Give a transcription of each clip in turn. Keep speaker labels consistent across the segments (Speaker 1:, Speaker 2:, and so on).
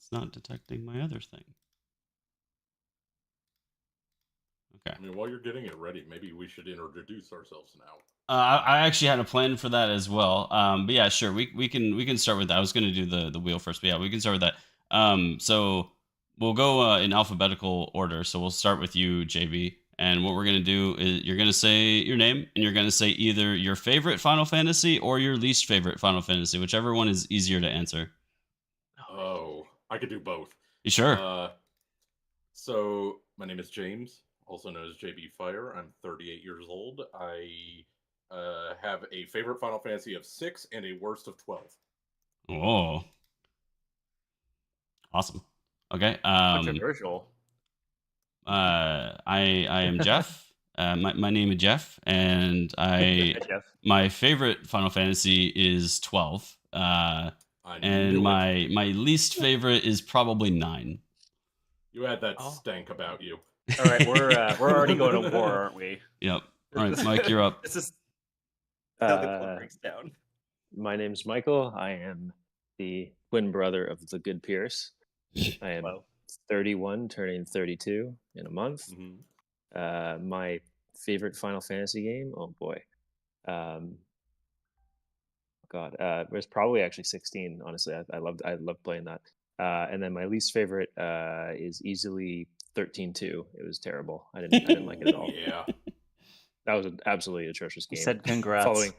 Speaker 1: it's not detecting my other thing. Okay.
Speaker 2: I mean, while you're getting it ready, maybe we should introduce ourselves now.
Speaker 1: I actually had a plan for that as well. But yeah, sure. We can start with that. I was going to do the wheel first, but yeah, we can start with that. So we'll go in alphabetical order. So we'll start with you, JB. And what we're going to do is you're going to say your name, and you're going to say either your favorite Final Fantasy or your least favorite Final Fantasy, whichever one is easier to answer.
Speaker 2: Oh, I could do both.
Speaker 1: You sure?
Speaker 2: So my name is James, also known as JB Fire. I'm 38 years old. I have a favorite Final Fantasy of 6 and a worst of 12.
Speaker 1: Oh, awesome. Okay.
Speaker 3: Controversial.
Speaker 1: I am Jeff. My name is Jeff, and
Speaker 3: Hi, Jeff.
Speaker 1: my favorite Final Fantasy is 12. And my least favorite is probably 9.
Speaker 2: You had that stank about you.
Speaker 3: All right, we're already going to war, aren't we?
Speaker 1: Yep. All right, Mike, you're up.
Speaker 3: This is how the club breaks down.
Speaker 4: My name's Michael. I am the twin brother of the good Pierce. I am 31, turning 32 in a month.
Speaker 2: Mm-hmm.
Speaker 4: My favorite Final Fantasy game, oh boy. God, it was probably actually 16, honestly. I loved playing that. And then my least favorite is easily 13-2. It was terrible. I didn't like it at all.
Speaker 2: Yeah.
Speaker 4: That was an absolutely atrocious game.
Speaker 3: She said congrats.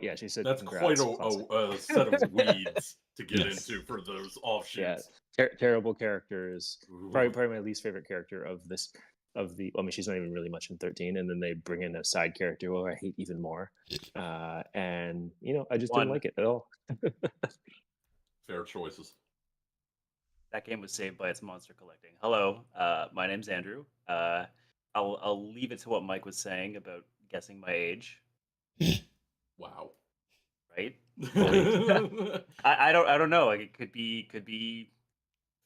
Speaker 4: Yeah, she said
Speaker 2: that's
Speaker 4: congrats.
Speaker 2: quite a set of weeds to get into for those offshoots.
Speaker 4: Yeah, terrible characters. Probably my least favorite character of this. I mean, she's not even really much in 13, and then they bring in a side character who I hate even more. And I just didn't like it at all.
Speaker 2: Fair choices.
Speaker 3: That game was saved by its monster collecting. Hello, my name's Andrew. I'll leave it to what Mike was saying about guessing my age.
Speaker 2: Wow.
Speaker 3: Right? I don't know. Like, it could be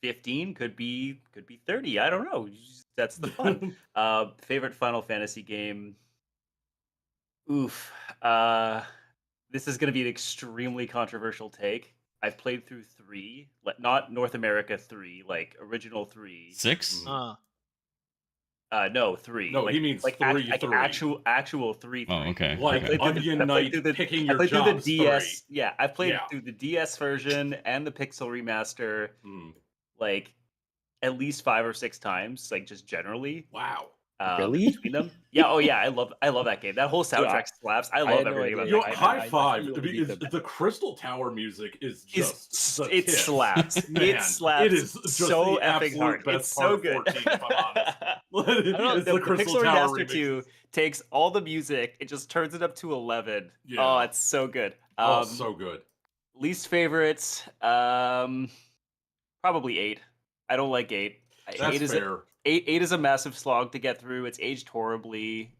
Speaker 3: 15, could be 30. I don't know. That's the fun. Favorite Final Fantasy game. Oof. This is going to be an extremely controversial take. I've played through 3, not North America 3, like original 3.
Speaker 1: 6?
Speaker 3: No, 3.
Speaker 2: No, he means 3.
Speaker 3: Actual 3.
Speaker 1: Oh, okay.
Speaker 2: Like Onion Knight picking your
Speaker 3: jobs.
Speaker 2: Through the
Speaker 3: DS. 3. Yeah, I've played through the DS version and the Pixel remaster, like at least 5 or 6 times, like just generally.
Speaker 2: Wow.
Speaker 4: Really?
Speaker 3: Between them? Yeah. Oh yeah. I love that game. That whole soundtrack slaps. I love everything about that.
Speaker 2: High five. The Crystal Tower music is just
Speaker 3: it slaps.
Speaker 2: Man,
Speaker 3: it slaps.
Speaker 2: It is just
Speaker 3: so
Speaker 2: the
Speaker 3: effing hard.
Speaker 2: It's
Speaker 3: so good.
Speaker 2: 14, if I'm honest.
Speaker 3: The Pixel Remaster 2 takes all the music, it just turns it up to 11. Yeah. Oh, it's so good.
Speaker 2: So good.
Speaker 3: Least favorites, probably 8. I don't like 8.
Speaker 2: That's fair.
Speaker 3: 8 is a massive slog to get through. It's aged horribly.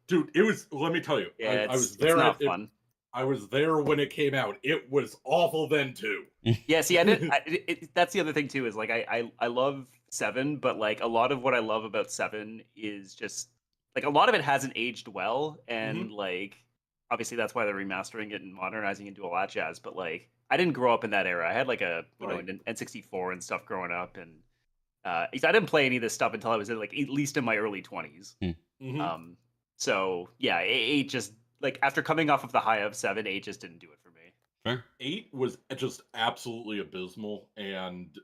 Speaker 2: Dude, it was. Let me tell you,
Speaker 3: yeah,
Speaker 2: I was there.
Speaker 3: It's not fun.
Speaker 2: I was there when it came out. It was awful then too.
Speaker 3: Yeah, see, I didn't. That's the other thing too. Is like I love 7, but like a lot of what I love about 7 is just like a lot of it hasn't aged well, and like obviously that's why they're remastering it and modernizing it into a lot of jazz. But like I didn't grow up in that era. I had like an N64 and stuff growing up, and I didn't play any of this stuff until I was at least in my early 20s. So yeah, 8 just like after coming off of the high of 7, 8 just didn't do it for me.
Speaker 1: Fair.
Speaker 2: 8 was just absolutely abysmal, and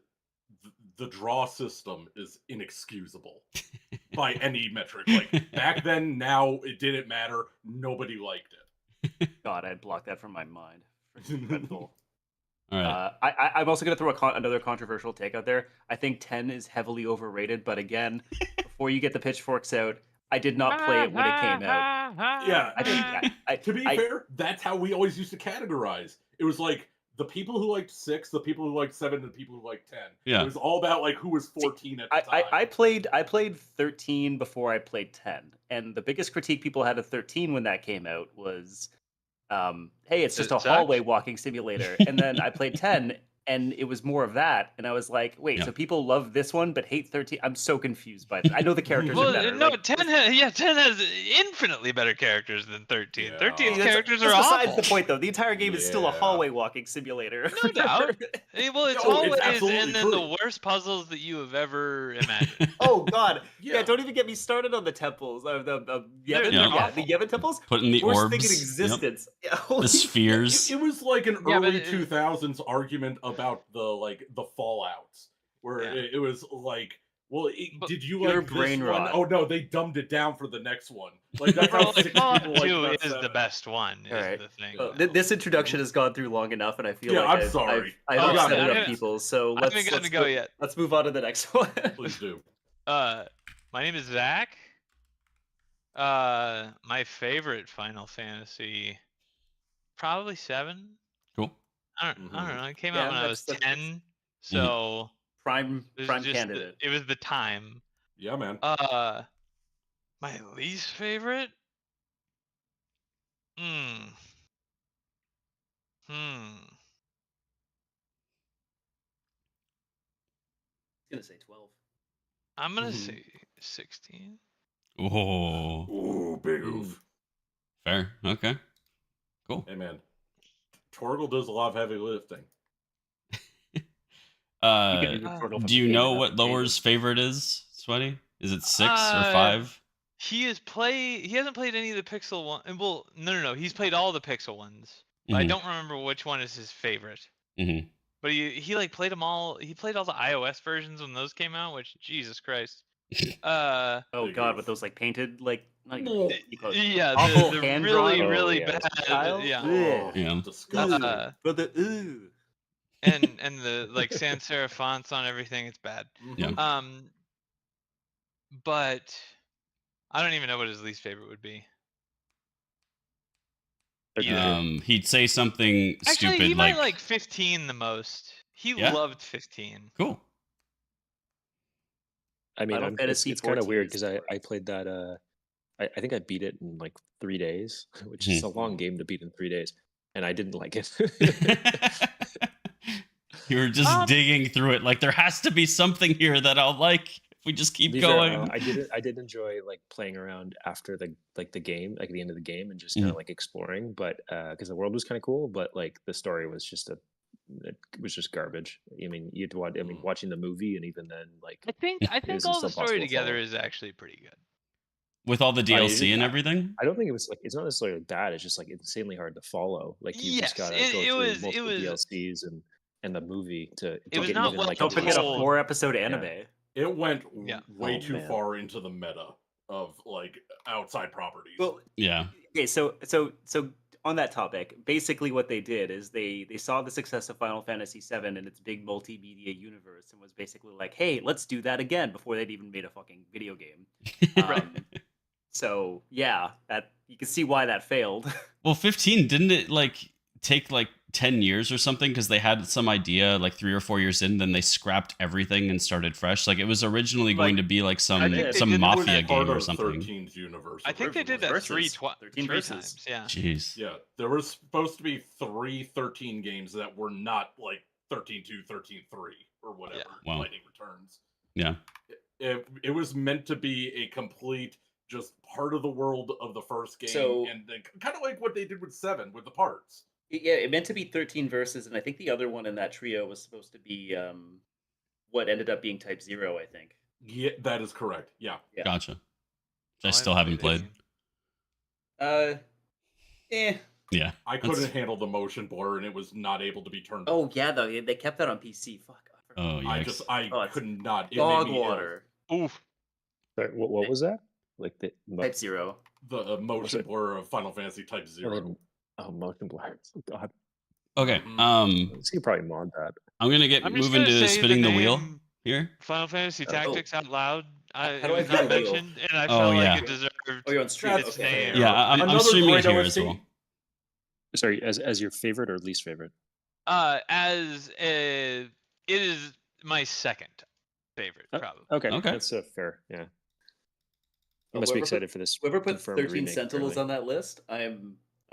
Speaker 2: the draw system is inexcusable by any metric. Like back then, now it didn't matter. Nobody liked it.
Speaker 3: God, I'd block that from my mind. Dreadful.
Speaker 1: All right.
Speaker 3: I'm also going to throw another controversial take out there. I think 10 is heavily overrated, but again, before you get the pitchforks out, I did not play it when it came out.
Speaker 2: Yeah, to be fair, that's how we always used to categorize. It was like the people who liked 6, the people who liked 7, and the people who liked 10.
Speaker 1: Yeah.
Speaker 2: It was all about like who was 14 at the time.
Speaker 3: I played 13 before I played 10, and the biggest critique people had of 13 when that came out was, hey, it's just a hallway walking simulator. And then I played 10, and it was more of that, and I was like, wait,
Speaker 1: Yeah.
Speaker 3: so people love this one but hate 13? I'm so confused by that. I know the characters are
Speaker 5: Well,
Speaker 3: better.
Speaker 5: no,
Speaker 3: like,
Speaker 5: 10 has infinitely better characters than 13.
Speaker 2: Yeah.
Speaker 5: 13's
Speaker 3: that's
Speaker 5: characters are
Speaker 3: besides
Speaker 5: awful.
Speaker 3: the point, though. The entire game is still a
Speaker 2: Yeah.
Speaker 3: hallway walking simulator.
Speaker 5: No doubt. Well, it's
Speaker 2: Oh, it's
Speaker 5: always
Speaker 2: absolutely
Speaker 5: and then
Speaker 2: true.
Speaker 5: the worst puzzles that you have ever imagined.
Speaker 3: Oh God!
Speaker 2: Yeah.
Speaker 3: Don't even get me started on the temples. Yevon,
Speaker 5: They're
Speaker 3: yeah,
Speaker 5: awful.
Speaker 3: the Yevon temples.
Speaker 1: Putting the
Speaker 3: Worst
Speaker 1: orbs,
Speaker 3: thing in
Speaker 1: yep,
Speaker 3: existence. Yeah,
Speaker 1: the
Speaker 3: holy
Speaker 1: spheres.
Speaker 2: It was like an
Speaker 5: Yeah, but
Speaker 2: early
Speaker 5: it-
Speaker 2: 2000s argument about the Fallouts, where
Speaker 5: Yeah.
Speaker 2: it was like, well,
Speaker 5: But
Speaker 2: did you
Speaker 3: pure
Speaker 2: like this
Speaker 3: brain
Speaker 2: one?
Speaker 3: rot.
Speaker 2: Oh no, they dumbed it down for the next one. Like that's
Speaker 5: Bro,
Speaker 2: how
Speaker 5: like,
Speaker 2: six
Speaker 5: Fallout
Speaker 2: people like
Speaker 5: 2
Speaker 2: about
Speaker 5: is the
Speaker 2: 7.
Speaker 5: best one, is
Speaker 3: Alright.
Speaker 5: the thing.
Speaker 2: Well,
Speaker 3: This introduction has gone through long enough, and I feel
Speaker 2: Yeah,
Speaker 3: like
Speaker 2: I'm sorry.
Speaker 3: I've
Speaker 5: Oh,
Speaker 3: upset
Speaker 5: yeah,
Speaker 3: enough
Speaker 5: yeah.
Speaker 3: people. So
Speaker 5: I
Speaker 3: let's
Speaker 5: haven't gotten
Speaker 3: let's
Speaker 5: to go yet.
Speaker 3: Let's move on to the next one.
Speaker 2: Please do.
Speaker 5: My name is Zach. My favorite Final Fantasy, probably 7.
Speaker 1: Cool.
Speaker 5: I don't know. It came
Speaker 3: Yeah,
Speaker 5: out when I was
Speaker 3: that's-
Speaker 5: 10, so
Speaker 3: prime
Speaker 5: it was
Speaker 3: prime
Speaker 5: just
Speaker 3: candidate.
Speaker 5: it was the time.
Speaker 2: Yeah, man.
Speaker 5: My least favorite. Hmm.
Speaker 3: I was gonna say 12.
Speaker 5: I'm gonna
Speaker 2: Mhm.
Speaker 5: say 16.
Speaker 1: Oh,
Speaker 2: Ooh, big oof.
Speaker 1: fair. Okay. Cool.
Speaker 2: Hey, man. Torgal does a lot of heavy lifting.
Speaker 1: Do you know what Lower's favorite is, Sweaty? Is it 6 or 5?
Speaker 5: He hasn't played any of the Pixel one. Well, no. He's played all the Pixel ones. But I
Speaker 1: Mhm.
Speaker 5: don't remember which one is his favorite.
Speaker 1: Mhm.
Speaker 5: But he like played them all. He played all the iOS versions when those came out, which Jesus Christ.
Speaker 3: Oh
Speaker 2: Big
Speaker 3: God,
Speaker 2: oof.
Speaker 3: with those like painted like not even
Speaker 2: Oh,
Speaker 5: Yeah,
Speaker 3: awful
Speaker 5: the
Speaker 3: hand
Speaker 5: really
Speaker 3: drawn
Speaker 5: really
Speaker 4: yeah.
Speaker 5: bad.
Speaker 3: style.
Speaker 5: Yeah.
Speaker 2: Oh,
Speaker 1: Yeah.
Speaker 2: disgusting.
Speaker 3: But the ooh.
Speaker 5: And the like sans serif fonts on everything, it's bad.
Speaker 1: Yeah.
Speaker 5: But I don't even know what his least favorite would be. Either.
Speaker 1: He'd say something
Speaker 5: Actually,
Speaker 1: stupid
Speaker 5: he might
Speaker 1: like
Speaker 5: like 15 the most. He
Speaker 1: Yeah?
Speaker 5: loved 15.
Speaker 1: cool.
Speaker 4: I mean,
Speaker 3: Final
Speaker 4: it's
Speaker 3: Fantasy
Speaker 4: kind of
Speaker 3: 14
Speaker 4: weird
Speaker 3: is
Speaker 4: because I
Speaker 3: boring.
Speaker 4: played that. I think I beat it in like 3 days, which is a long game to beat in 3 days, and I didn't like it.
Speaker 1: You were just
Speaker 5: Um,
Speaker 1: digging through it like there has to be something here that I'll like if we just keep
Speaker 4: To be fair,
Speaker 1: going.
Speaker 4: I did enjoy like playing around after the game, like the end of the game, and just kind of like exploring. But because the world was kind of cool, but like the story was just it was just garbage. I mean, you had to watch. I mean, watching the movie, and even then, like
Speaker 5: I think
Speaker 4: it was
Speaker 5: all the
Speaker 4: still
Speaker 5: story
Speaker 4: possible to
Speaker 5: together
Speaker 4: follow.
Speaker 5: is actually pretty good.
Speaker 1: With all the DLC and
Speaker 4: yeah.
Speaker 1: everything?
Speaker 4: I don't think it was like it's not necessarily bad. It's just like insanely hard to follow. Like you just
Speaker 5: Yes,
Speaker 4: gotta
Speaker 5: it-
Speaker 4: go
Speaker 5: it
Speaker 4: through
Speaker 5: was- it
Speaker 4: multiple
Speaker 5: was-
Speaker 4: DLCs and the movie to
Speaker 5: was
Speaker 4: get
Speaker 5: not
Speaker 4: even
Speaker 5: well
Speaker 4: like
Speaker 3: Don't
Speaker 4: into the
Speaker 3: forget a
Speaker 5: told.
Speaker 4: story.
Speaker 3: 4-episode anime.
Speaker 2: It went
Speaker 5: Yeah.
Speaker 2: way
Speaker 4: Oh,
Speaker 2: too
Speaker 4: man.
Speaker 2: far into the meta of like outside properties.
Speaker 3: Well,
Speaker 1: Yeah.
Speaker 3: okay, so on that topic, basically what they did is they saw the success of Final Fantasy VII and its big multimedia universe, and was basically like, hey, let's do that again before they'd even made a fucking video game. So yeah, that you can see why that failed.
Speaker 1: Well, 15 didn't it like take like 10 years or something because they had some idea like 3 or 4 years in, then they scrapped everything and started fresh. Like it was originally going to be like some
Speaker 5: I think they
Speaker 1: some
Speaker 5: did it
Speaker 1: mafia
Speaker 2: Part
Speaker 1: game or
Speaker 2: of
Speaker 1: something.
Speaker 2: 13's universe.
Speaker 5: I think they did that
Speaker 2: originally.
Speaker 3: Versus. 13
Speaker 5: three
Speaker 3: versus.
Speaker 5: times. Yeah.
Speaker 1: Jeez.
Speaker 2: Yeah, there was supposed to be 13 games that were not like 13-2, 13-3, or whatever.
Speaker 1: Wow.
Speaker 2: Lightning Returns.
Speaker 1: Yeah.
Speaker 2: It was meant to be a complete, just part of the world of the first game,
Speaker 3: So-
Speaker 2: and then kind of like what they did with 7 with the parts.
Speaker 3: Yeah, it meant to be 13 verses, and I think the other one in that trio was supposed to be what ended up being Type 0, I think.
Speaker 2: Yeah, that is correct. Yeah.
Speaker 3: Yeah.
Speaker 1: Gotcha. Which
Speaker 5: Oh,
Speaker 1: I still haven't played.
Speaker 5: 18.
Speaker 1: Yeah.
Speaker 2: I
Speaker 1: That's-
Speaker 2: couldn't handle the motion blur, and it was not able to be turned.
Speaker 3: Oh yeah, though they kept that on PC. Fuck. I forgot.
Speaker 1: Oh, yikes.
Speaker 3: Oh, it's
Speaker 2: could not. It
Speaker 3: Dog
Speaker 2: made me ill.
Speaker 3: water.
Speaker 5: Oof.
Speaker 4: Sorry, what was that? Like the
Speaker 3: Type 0.
Speaker 2: The motion
Speaker 4: it?
Speaker 2: blur of Final Fantasy Type 0.
Speaker 4: motion blur. Oh god,
Speaker 1: Okay.
Speaker 2: Mhm.
Speaker 4: you could probably mod that.
Speaker 1: I'm gonna get
Speaker 5: I'm just
Speaker 1: moving
Speaker 5: gonna
Speaker 1: to
Speaker 5: say
Speaker 1: spinning the wheel
Speaker 5: name
Speaker 1: here.
Speaker 5: Final Fantasy Tactics out loud.
Speaker 3: How
Speaker 5: It
Speaker 3: do I
Speaker 5: was not
Speaker 3: spin the wheel?
Speaker 5: mentioned, and I
Speaker 1: Oh,
Speaker 5: felt
Speaker 1: yeah.
Speaker 5: like it deserved
Speaker 3: Oh, you're on stream.
Speaker 5: its
Speaker 3: Okay.
Speaker 5: name.
Speaker 1: Yeah, I'm
Speaker 2: Another
Speaker 1: streaming
Speaker 2: great
Speaker 1: it here
Speaker 2: OST.
Speaker 1: as well.
Speaker 4: Sorry, as your favorite or least favorite?
Speaker 5: It is my second favorite,
Speaker 4: Oh,
Speaker 5: probably.
Speaker 4: Okay,
Speaker 1: Okay.
Speaker 4: that's fair. Yeah, you
Speaker 3: Oh,
Speaker 4: must be
Speaker 3: whoever
Speaker 4: excited for this.
Speaker 3: Whoever put
Speaker 4: confirmed
Speaker 3: 13
Speaker 4: remake,
Speaker 3: Sentinels
Speaker 4: apparently.
Speaker 3: on that list, I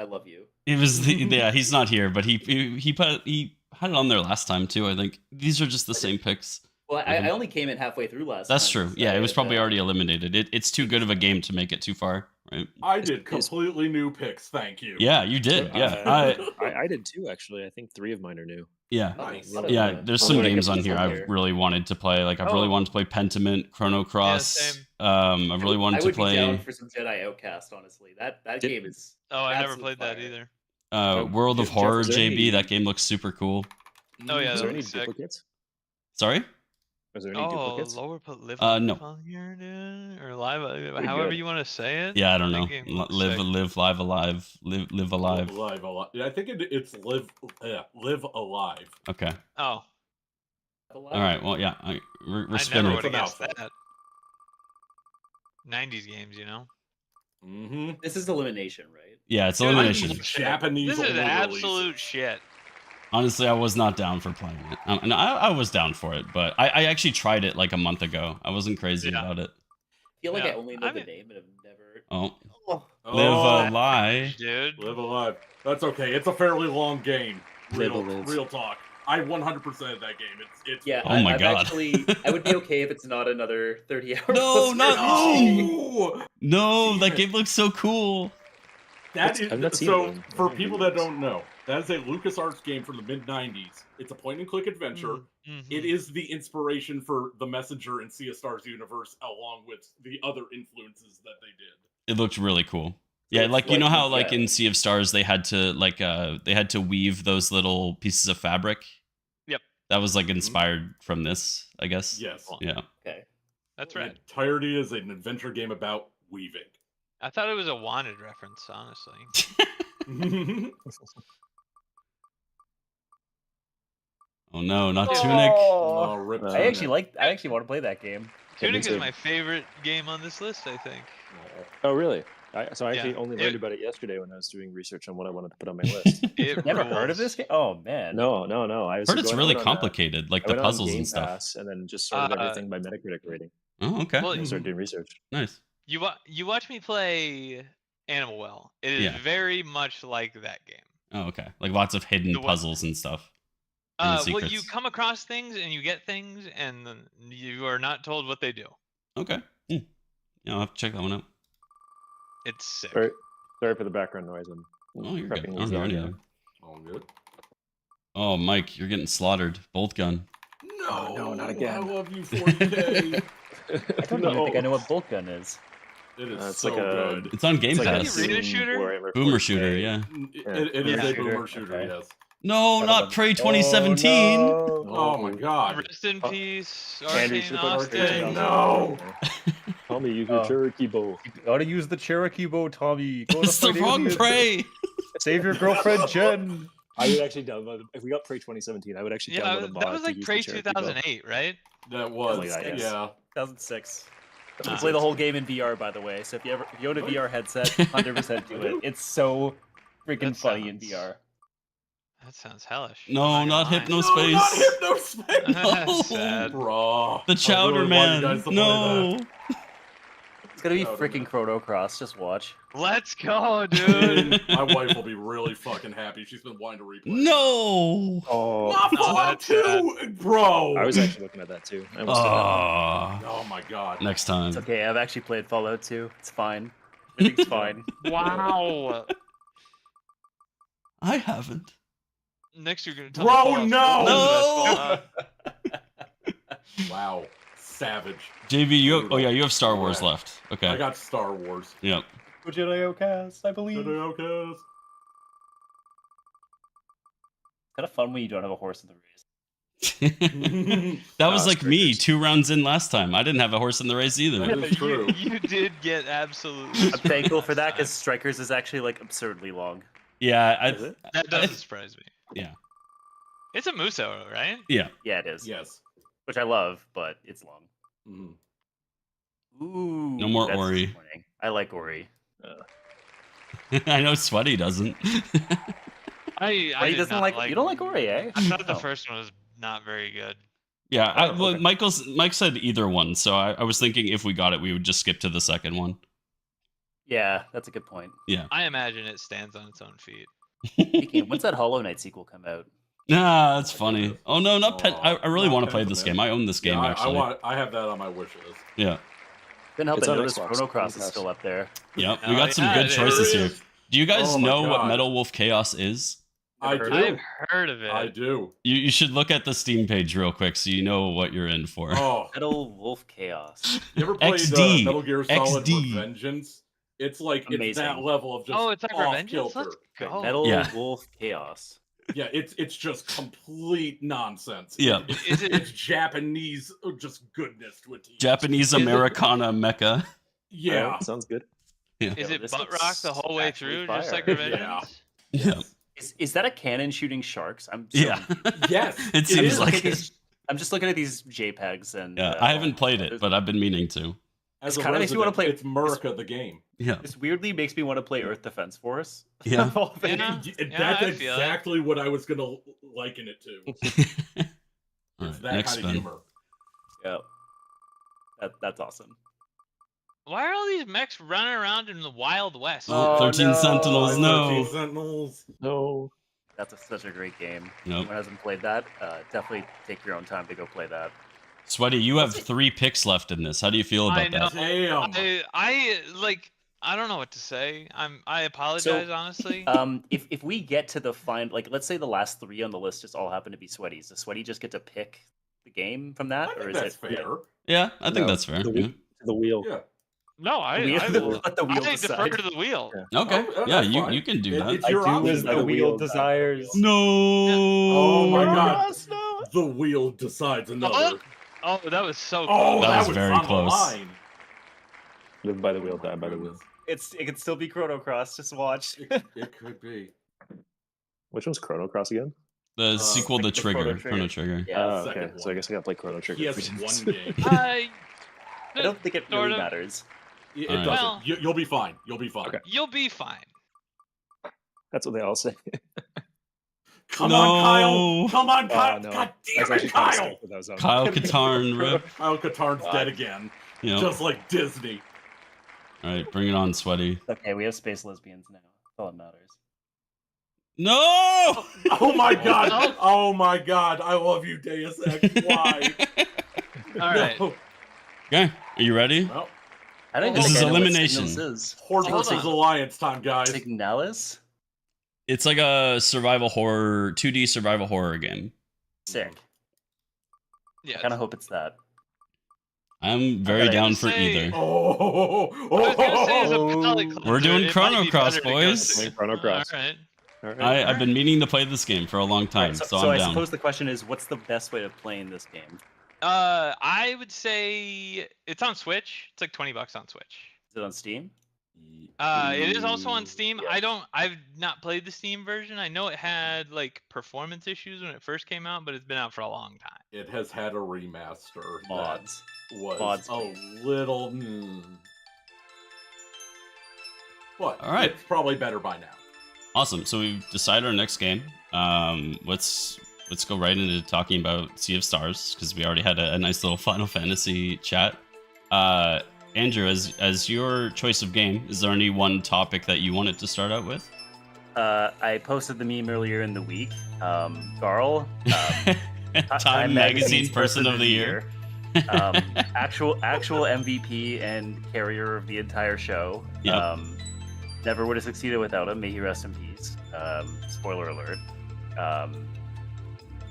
Speaker 3: love you.
Speaker 1: It was the yeah. He's not here, but he had it on there last time too. I think these are just the same picks.
Speaker 6: Well, I only came in halfway through last
Speaker 1: That's
Speaker 6: time.
Speaker 1: true.
Speaker 6: so
Speaker 1: Yeah,
Speaker 6: I
Speaker 1: it was
Speaker 6: had,
Speaker 1: probably already eliminated. It's too good of a game to make it too far, right?
Speaker 2: I did completely new picks. Thank you.
Speaker 1: Yeah, you did. Yeah,
Speaker 4: I did too, actually. I think 3 of mine are new.
Speaker 1: yeah.
Speaker 2: Nice.
Speaker 1: Yeah, there's some
Speaker 6: Well,
Speaker 1: games
Speaker 6: like,
Speaker 1: on
Speaker 6: if
Speaker 1: here
Speaker 6: it's on
Speaker 1: I've
Speaker 6: here-
Speaker 1: really wanted to play. Like I've really wanted to play Pentiment, Chrono Cross.
Speaker 5: same.
Speaker 1: I really wanted
Speaker 6: I
Speaker 1: to
Speaker 6: would be down
Speaker 1: play
Speaker 6: for some Jedi Outcast, honestly. That
Speaker 4: Did-
Speaker 6: game is
Speaker 5: Oh, I never
Speaker 6: absolute
Speaker 5: played that
Speaker 6: fire.
Speaker 5: either.
Speaker 1: World of
Speaker 4: Jeff,
Speaker 1: Horror
Speaker 4: is there
Speaker 1: JB.
Speaker 4: any-
Speaker 1: That game looks super cool.
Speaker 5: Oh, yeah,
Speaker 4: Is
Speaker 5: that
Speaker 4: there any
Speaker 5: looks sick.
Speaker 4: duplicates?
Speaker 1: Sorry?
Speaker 4: Is there any
Speaker 5: Oh,
Speaker 4: duplicates?
Speaker 5: lower put live
Speaker 1: no.
Speaker 5: on here, dude, or live,
Speaker 4: Pretty
Speaker 5: however
Speaker 4: good.
Speaker 5: you want to say it.
Speaker 1: Yeah, I don't
Speaker 5: That
Speaker 1: know.
Speaker 5: game looks
Speaker 1: Live,
Speaker 5: sick.
Speaker 1: live, live alive. Live alive.
Speaker 2: Live alive. Yeah, I think it's live alive.
Speaker 1: Okay.
Speaker 5: Oh,
Speaker 1: All right. Well, yeah. We're
Speaker 5: I never
Speaker 1: spinning.
Speaker 5: would have
Speaker 2: It's an
Speaker 5: guessed
Speaker 2: outfit.
Speaker 5: that. 90s games, you know.
Speaker 2: Mm-hmm.
Speaker 6: This is elimination, right?
Speaker 1: Yeah, it's
Speaker 5: Dude,
Speaker 1: elimination.
Speaker 2: Japanese.
Speaker 5: This is
Speaker 2: only
Speaker 5: absolute
Speaker 2: releases.
Speaker 5: shit.
Speaker 1: Honestly, I was not down for playing it. And I was down for it, but I actually tried it like a month ago. I wasn't crazy
Speaker 5: Yeah.
Speaker 1: about it.
Speaker 6: I feel like
Speaker 5: Yeah,
Speaker 6: I only know
Speaker 5: I
Speaker 6: the
Speaker 5: mean-
Speaker 6: name and have never.
Speaker 1: Oh,
Speaker 6: Oh,
Speaker 1: live
Speaker 2: Oh,
Speaker 1: lie.
Speaker 5: Dude.
Speaker 2: live alive. That's okay. It's a fairly long game.
Speaker 4: Live
Speaker 2: Real,
Speaker 4: alive.
Speaker 2: real talk. I 100% that game. It's
Speaker 6: yeah.
Speaker 1: Oh my
Speaker 6: I've
Speaker 1: God.
Speaker 6: Actually, I would be okay if it's not another 30 hours.
Speaker 1: No, not
Speaker 2: Oh,
Speaker 1: No, that game looks so cool.
Speaker 2: that
Speaker 4: I've not
Speaker 2: is
Speaker 4: seen
Speaker 2: so.
Speaker 4: one.
Speaker 2: For
Speaker 4: I
Speaker 2: people
Speaker 4: haven't
Speaker 2: that
Speaker 4: seen
Speaker 2: don't know, that is a LucasArts game from the mid '90s. It's a point-and-click adventure.
Speaker 5: Mhm.
Speaker 2: It is the inspiration for the Messenger and Sea of Stars universe, along with the other influences that they did.
Speaker 1: It looked really cool. Yeah,
Speaker 6: it's
Speaker 1: like you know
Speaker 6: like-
Speaker 1: how like
Speaker 6: yeah.
Speaker 1: in Sea of Stars they had to weave those little pieces of fabric.
Speaker 5: Yep.
Speaker 1: That was like inspired from this, I guess.
Speaker 2: Yes,
Speaker 1: Yeah.
Speaker 6: Okay.
Speaker 5: That's
Speaker 2: the
Speaker 5: right.
Speaker 2: entirety is an adventure game about weaving.
Speaker 5: I thought it was a wanted reference, honestly.
Speaker 1: Oh no, not
Speaker 5: Oh.
Speaker 1: Tunic.
Speaker 2: Oh, rip
Speaker 4: I
Speaker 3: I actually
Speaker 2: Tunic.
Speaker 3: I actually want to play that game.
Speaker 5: Tunic is
Speaker 4: too.
Speaker 5: my favorite game on this list, I think.
Speaker 4: Oh, really? I actually
Speaker 5: Yeah.
Speaker 4: only
Speaker 5: It-
Speaker 4: learned about it yesterday when I was doing research on what I wanted to put on my list.
Speaker 5: It
Speaker 3: Never heard of
Speaker 5: rules.
Speaker 3: this game? Oh man.
Speaker 4: No. I was
Speaker 1: Heard it's
Speaker 4: going- I
Speaker 1: really
Speaker 4: went on,
Speaker 1: complicated, like
Speaker 4: I
Speaker 1: the
Speaker 4: went on
Speaker 1: puzzles
Speaker 4: Game
Speaker 1: and stuff.
Speaker 4: Pass and then just sorted
Speaker 5: Uh,
Speaker 4: everything by Metacritic rating.
Speaker 1: Oh, okay.
Speaker 5: Well,
Speaker 4: I started doing research.
Speaker 1: Nice.
Speaker 5: You watch me play Animal Well. It is
Speaker 1: Yeah.
Speaker 5: very much like that game.
Speaker 1: Oh, okay. Like lots of hidden
Speaker 5: The wa-
Speaker 1: puzzles and stuff. And
Speaker 5: Well, you
Speaker 1: secrets.
Speaker 5: come across things and you get things, and then you are not told what they do.
Speaker 1: Okay. Yeah, I'll have to check that one out.
Speaker 5: It's sick.
Speaker 4: Sorry for the background noise. I'm
Speaker 1: Oh, you're good.
Speaker 4: prepping
Speaker 1: I don't
Speaker 4: these
Speaker 1: hear
Speaker 4: out.
Speaker 1: anything.
Speaker 2: All good.
Speaker 1: Oh, Mike, you're getting slaughtered. Bolt gun.
Speaker 2: No,
Speaker 4: no, not again.
Speaker 2: I love you, 40K.
Speaker 3: I don't even think I know what bolt gun is.
Speaker 2: It is
Speaker 4: It's
Speaker 2: so
Speaker 4: like a-
Speaker 2: good.
Speaker 1: It's on Game
Speaker 4: It's like
Speaker 5: that
Speaker 4: a
Speaker 1: Pass.
Speaker 5: the arena
Speaker 4: Zoom
Speaker 5: shooter?
Speaker 4: Warhammer
Speaker 1: Boomer
Speaker 4: 40K.
Speaker 1: shooter, yeah.
Speaker 2: It is
Speaker 3: Yeah.
Speaker 2: a boomer
Speaker 3: Shooter,
Speaker 2: shooter,
Speaker 3: okay.
Speaker 2: yes.
Speaker 1: No, not Prey 2017.
Speaker 3: Oh,
Speaker 2: Oh my god.
Speaker 5: Rest in peace,
Speaker 4: Andrew,
Speaker 5: Arcane
Speaker 4: you should put
Speaker 5: Austin.
Speaker 2: Arcane, no.
Speaker 4: Call me use
Speaker 3: Oh.
Speaker 4: your Cherokee bow.
Speaker 3: Gotta use the Cherokee bow, Tommy. Go to
Speaker 1: It's the
Speaker 3: fight
Speaker 1: wrong
Speaker 3: aliens.
Speaker 1: Prey.
Speaker 3: Save your girlfriend, Jen.
Speaker 4: I would actually download if we got Prey 2017. I would actually
Speaker 5: Yeah,
Speaker 4: download a mod
Speaker 5: that was
Speaker 4: to
Speaker 5: like
Speaker 4: use
Speaker 5: Prey
Speaker 4: the Cherokee bow.
Speaker 5: 2008, right?
Speaker 2: That was,
Speaker 4: Like that, yes.
Speaker 2: yeah.
Speaker 3: 2006. You
Speaker 5: Ah.
Speaker 3: can play the whole game in VR, by the way. So if you own a VR headset, 100% do it. It's so freaking
Speaker 5: That
Speaker 3: funny in
Speaker 5: sounds-
Speaker 3: VR.
Speaker 5: That sounds hellish.
Speaker 1: No,
Speaker 5: I'm
Speaker 1: not
Speaker 5: gonna lie.
Speaker 1: Hypnospace.
Speaker 2: No, not Hypnospace.
Speaker 1: No.
Speaker 5: Sad.
Speaker 2: Bro.
Speaker 1: The Chowder Man.
Speaker 2: Guys to play
Speaker 1: No.
Speaker 3: It's gonna be
Speaker 2: Oh,
Speaker 3: freaking
Speaker 2: man.
Speaker 3: Chrono Cross. Just watch.
Speaker 5: Let's go,
Speaker 2: that.
Speaker 5: dude.
Speaker 2: My wife will be really fucking happy. She's been wanting to replay.
Speaker 1: No.
Speaker 4: Oh,
Speaker 2: Not
Speaker 5: No,
Speaker 2: Fallout
Speaker 5: that's
Speaker 2: 2, bro.
Speaker 4: I was actually looking at that too. I almost did that.
Speaker 1: Oh.
Speaker 2: Oh my god.
Speaker 1: Next time.
Speaker 3: It's okay. I've actually played Fallout 2. It's fine. Everything's fine.
Speaker 5: Wow.
Speaker 1: I haven't.
Speaker 5: Next, you're gonna tell
Speaker 2: Bro,
Speaker 5: me
Speaker 2: no!
Speaker 5: Fallout 4 is the best
Speaker 2: Wow. Savage.
Speaker 1: JV, you have Star Wars
Speaker 2: Right.
Speaker 1: left. Okay.
Speaker 2: I got Star Wars.
Speaker 1: Yep.
Speaker 3: Jedi Outcast, I believe.
Speaker 2: Videocast.
Speaker 3: Kind of fun when you don't have a horse in the race.
Speaker 1: That was
Speaker 4: Ah,
Speaker 1: like me
Speaker 4: Strikers.
Speaker 1: 2 rounds in last time. I didn't have a horse in the race either.
Speaker 2: That is
Speaker 5: You,
Speaker 2: true.
Speaker 5: you did get absolutely.
Speaker 3: I'm thankful for that
Speaker 5: screwed
Speaker 3: because Strikers is actually like absurdly long.
Speaker 1: Yeah,
Speaker 4: Is it?
Speaker 5: that doesn't surprise me.
Speaker 1: Yeah.
Speaker 5: It's a Muso, right?
Speaker 1: yeah.
Speaker 3: Yeah, it is.
Speaker 2: Yes.
Speaker 3: Which I love, but it's long.
Speaker 2: Mhm.
Speaker 3: Ooh.
Speaker 1: No more
Speaker 3: that's
Speaker 1: Ori.
Speaker 3: disappointing. I like Ori.
Speaker 1: I know Sweaty doesn't.
Speaker 5: I
Speaker 3: Ori
Speaker 5: did
Speaker 3: doesn't
Speaker 5: not
Speaker 3: like. You don't like Ori, eh?
Speaker 5: I thought the
Speaker 3: Oh.
Speaker 5: first one was not very good.
Speaker 1: Yeah,
Speaker 3: Oh,
Speaker 1: well,
Speaker 3: okay.
Speaker 1: Mike said either one, so I was thinking if we got it, we would just skip to the second one.
Speaker 3: Yeah, that's a good point.
Speaker 5: I imagine it stands on its own feet.
Speaker 3: Speaking of, when's that Hollow Knight sequel come out?
Speaker 1: Nah, that's funny. Oh no, not Pen. I really
Speaker 2: not
Speaker 1: want to play this
Speaker 2: Pentiment.
Speaker 1: game. I own this game
Speaker 2: Yeah,
Speaker 1: actually.
Speaker 2: I have that on my wish list.
Speaker 1: Yeah.
Speaker 3: Couldn't help
Speaker 4: It's
Speaker 3: but
Speaker 4: on
Speaker 3: notice
Speaker 4: Xbox,
Speaker 3: Chrono Cross is
Speaker 4: Chromecast.
Speaker 3: still up there.
Speaker 1: Yep.
Speaker 5: Oh,
Speaker 1: We got some
Speaker 5: yeah,
Speaker 1: good
Speaker 5: it
Speaker 1: choices
Speaker 2: There
Speaker 1: here.
Speaker 2: it is.
Speaker 1: Do you guys
Speaker 2: Oh my
Speaker 1: know what
Speaker 2: God.
Speaker 1: Metal Wolf Chaos is?
Speaker 2: I
Speaker 3: Never
Speaker 2: do.
Speaker 3: heard
Speaker 5: I've heard of it.
Speaker 2: I do.
Speaker 1: You should look at the Steam page real quick so you know what you're in for.
Speaker 2: Oh,
Speaker 3: Metal Wolf Chaos.
Speaker 2: you ever played
Speaker 1: XD.
Speaker 2: Metal Gear Solid
Speaker 1: XD.
Speaker 2: Revengeance? It's like it's
Speaker 3: Amazing.
Speaker 2: that level of just
Speaker 5: Oh, it's like
Speaker 2: off
Speaker 5: Revengeance?
Speaker 2: kilter.
Speaker 5: Let's go.
Speaker 3: Metal
Speaker 1: Yeah.
Speaker 3: Wolf Chaos.
Speaker 2: Yeah, it's just complete nonsense.
Speaker 1: Yeah.
Speaker 5: Is it-
Speaker 2: It's Japanese, just goodness to a T.
Speaker 1: Japanese
Speaker 5: Is it-
Speaker 1: Americana mecha.
Speaker 2: Yeah.
Speaker 4: Alright, sounds good.
Speaker 5: Is
Speaker 3: Yo,
Speaker 5: it
Speaker 3: this
Speaker 5: butt
Speaker 3: looks
Speaker 5: rock the whole way
Speaker 3: actually
Speaker 5: through, just like
Speaker 3: fire.
Speaker 5: Revengeance?
Speaker 2: Yeah.
Speaker 1: Yeah.
Speaker 3: Is that a cannon shooting sharks? I'm so
Speaker 1: Yeah.
Speaker 2: Yes,
Speaker 1: It
Speaker 2: it
Speaker 1: seems
Speaker 2: is.
Speaker 1: like
Speaker 3: Look at
Speaker 1: it.
Speaker 3: these- I'm just looking at these JPEGs and
Speaker 1: Yeah, I haven't played it, but I've been meaning to.
Speaker 2: As
Speaker 3: This
Speaker 2: a
Speaker 3: kinda makes me wanna
Speaker 2: resident,
Speaker 3: play-
Speaker 2: It's Murica the game.
Speaker 1: Yeah.
Speaker 3: this weirdly makes me want to play Earth Defense Force.
Speaker 1: Yeah.
Speaker 3: Of all things.
Speaker 5: Yeah.
Speaker 2: That's
Speaker 5: I feel it.
Speaker 2: exactly what I was gonna liken it to.
Speaker 1: All
Speaker 2: It's
Speaker 1: right,
Speaker 2: that
Speaker 1: next
Speaker 2: kind of
Speaker 1: spin.
Speaker 2: humor.
Speaker 3: Yeah. That's awesome.
Speaker 5: Why are all these mechs running around in the Wild West?
Speaker 1: Oh, 13 Sentinels, no.
Speaker 2: 13 Sentinels.
Speaker 4: No.
Speaker 3: That's such a great game.
Speaker 1: Nope.
Speaker 3: Anyone hasn't played that, definitely take your own time to go play that.
Speaker 1: Sweaty, you have 3 picks left in this. How do you feel
Speaker 5: I
Speaker 1: about
Speaker 5: know.
Speaker 1: that?
Speaker 2: Damn.
Speaker 5: I like. I don't know what to say. I apologize, honestly.
Speaker 3: If we get to the like, let's say the last 3 on the list just all happen to be Sweaties. Does Sweaty just get to pick the game from that,
Speaker 2: I
Speaker 3: or
Speaker 2: think
Speaker 3: is
Speaker 2: that's
Speaker 3: it
Speaker 2: fair.
Speaker 1: Yeah, I think
Speaker 4: No,
Speaker 1: that's fair.
Speaker 4: The,
Speaker 1: Yeah.
Speaker 4: wheel, the wheel.
Speaker 2: Yeah.
Speaker 5: No, I
Speaker 3: Let the wheel
Speaker 5: I defer
Speaker 3: decide.
Speaker 5: to the wheel.
Speaker 4: Yeah.
Speaker 1: Okay.
Speaker 2: Oh,
Speaker 1: Yeah,
Speaker 2: that's fine.
Speaker 1: you can do that.
Speaker 2: It's your
Speaker 4: I do
Speaker 2: option.
Speaker 4: as the wheel desires.
Speaker 1: No.
Speaker 2: Oh my
Speaker 3: Oh,
Speaker 2: God.
Speaker 3: gosh, no.
Speaker 2: The wheel decides another.
Speaker 5: Oh, that was so
Speaker 2: Oh,
Speaker 5: close.
Speaker 1: That was
Speaker 2: was
Speaker 1: very
Speaker 2: on the
Speaker 1: close.
Speaker 2: line.
Speaker 4: Live by the wheel, die by the wheel.
Speaker 3: It could still be Chrono Cross. Just watch.
Speaker 2: It could be.
Speaker 4: Which one's Chrono Cross again?
Speaker 1: The sequel to
Speaker 3: the Chrono
Speaker 1: Trigger.
Speaker 3: Trigger.
Speaker 1: Chrono Trigger.
Speaker 3: Yeah.
Speaker 4: Oh,
Speaker 2: second
Speaker 4: okay. So I
Speaker 2: one.
Speaker 4: guess I gotta play Chrono Trigger.
Speaker 2: He
Speaker 4: if
Speaker 2: has
Speaker 4: we do this.
Speaker 2: one game.
Speaker 3: I don't think it
Speaker 5: Sort
Speaker 3: really
Speaker 5: of.
Speaker 3: matters.
Speaker 2: It
Speaker 1: Alright.
Speaker 2: doesn't.
Speaker 5: Well-
Speaker 2: You'll be fine. You'll be fine.
Speaker 4: Okay.
Speaker 5: You'll be fine.
Speaker 4: That's what they all say.
Speaker 2: Come
Speaker 1: No.
Speaker 2: on, Kyle. Come on, Kyle.
Speaker 4: no.
Speaker 2: God
Speaker 4: I
Speaker 2: damn
Speaker 4: was
Speaker 2: it,
Speaker 4: actually trying to
Speaker 2: Kyle.
Speaker 4: skip what that was on.
Speaker 1: Kyle Katarn, rip.
Speaker 2: Kyle Katarn's
Speaker 3: God.
Speaker 2: dead again.
Speaker 1: You know.
Speaker 2: Just like Disney.
Speaker 1: All right, bring it on, Sweaty.
Speaker 3: Okay, we have space lesbians now. That's all that matters.
Speaker 1: No.
Speaker 2: Oh my God. Oh my God. I love you, Deus Ex. Why?
Speaker 5: All right.
Speaker 2: No.
Speaker 1: Okay, are you ready?
Speaker 2: Well,
Speaker 3: I don't
Speaker 5: This
Speaker 3: think
Speaker 1: is
Speaker 3: I know what
Speaker 1: elimination.
Speaker 3: Signals is.
Speaker 2: Horde
Speaker 5: Hold
Speaker 2: versus
Speaker 5: on.
Speaker 2: Alliance time, guys.
Speaker 3: Signalis?
Speaker 1: It's like a survival horror, 2D survival horror game.
Speaker 3: Sick.
Speaker 5: Yeah.
Speaker 3: I kind of hope it's that.
Speaker 1: I'm very
Speaker 3: Okay.
Speaker 1: down for
Speaker 5: Say-
Speaker 1: either.
Speaker 2: Oh,
Speaker 5: I was gonna say as a palate
Speaker 1: We're
Speaker 5: cleanser,
Speaker 1: doing
Speaker 5: it might
Speaker 1: Chrono
Speaker 5: be
Speaker 1: Cross,
Speaker 5: better to go
Speaker 1: boys.
Speaker 5: to-
Speaker 4: Doing Chrono Cross.
Speaker 5: All right.
Speaker 4: All right.
Speaker 1: I've been meaning to play this game for a long time,
Speaker 3: Alright,
Speaker 1: so
Speaker 3: so
Speaker 1: I'm
Speaker 3: I
Speaker 1: down.
Speaker 3: suppose the question is, what's the best way of playing this game?
Speaker 5: I would say it's on Switch. It's like $20 on Switch.
Speaker 3: Is it on Steam?
Speaker 5: It is also on Steam.
Speaker 3: Yeah.
Speaker 5: I've not played the Steam version. I know it had like performance issues when it first came out, but it's been out for a long time.
Speaker 2: It has had a remaster.
Speaker 3: Mods.
Speaker 2: That was
Speaker 3: Mods,
Speaker 2: a
Speaker 3: please.
Speaker 2: little. But
Speaker 1: All right.
Speaker 2: it's probably better by now.
Speaker 1: Awesome. So we've decided our next game. Let's go right into talking about Sea of Stars because we already had a nice little Final Fantasy chat. Andrew, as your choice of game, is there any one topic that you wanted to start out with?
Speaker 3: I posted the meme earlier in the week. Garl,
Speaker 1: Time Magazine Person of the Year.
Speaker 3: Actual MVP and carrier of the entire show.
Speaker 1: Yep.
Speaker 3: Never would have succeeded without him. May he rest in peace. Spoiler alert.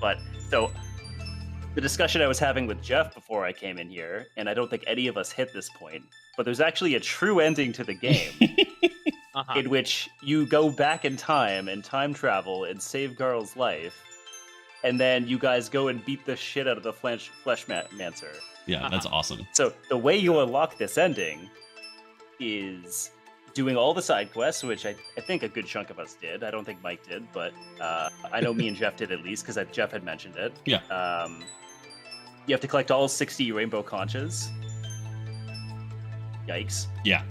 Speaker 3: But so the discussion I was having with Jeff before I came in here, and I don't think any of us hit this point, but there's actually a true ending to the game
Speaker 5: Uh-huh.
Speaker 3: in which you go back in time and time travel and save Garl's life, and then you guys go and beat the shit out of the Fleshmancer.
Speaker 1: Yeah, that's awesome.
Speaker 3: So the way you unlock this ending is doing all the side quests, which I think a good chunk of us did. I don't think Mike did, but I know me and Jeff did at least because Jeff had mentioned it.
Speaker 1: Yeah.
Speaker 3: You have to collect all 60 rainbow conches. Yikes.
Speaker 1: Yeah.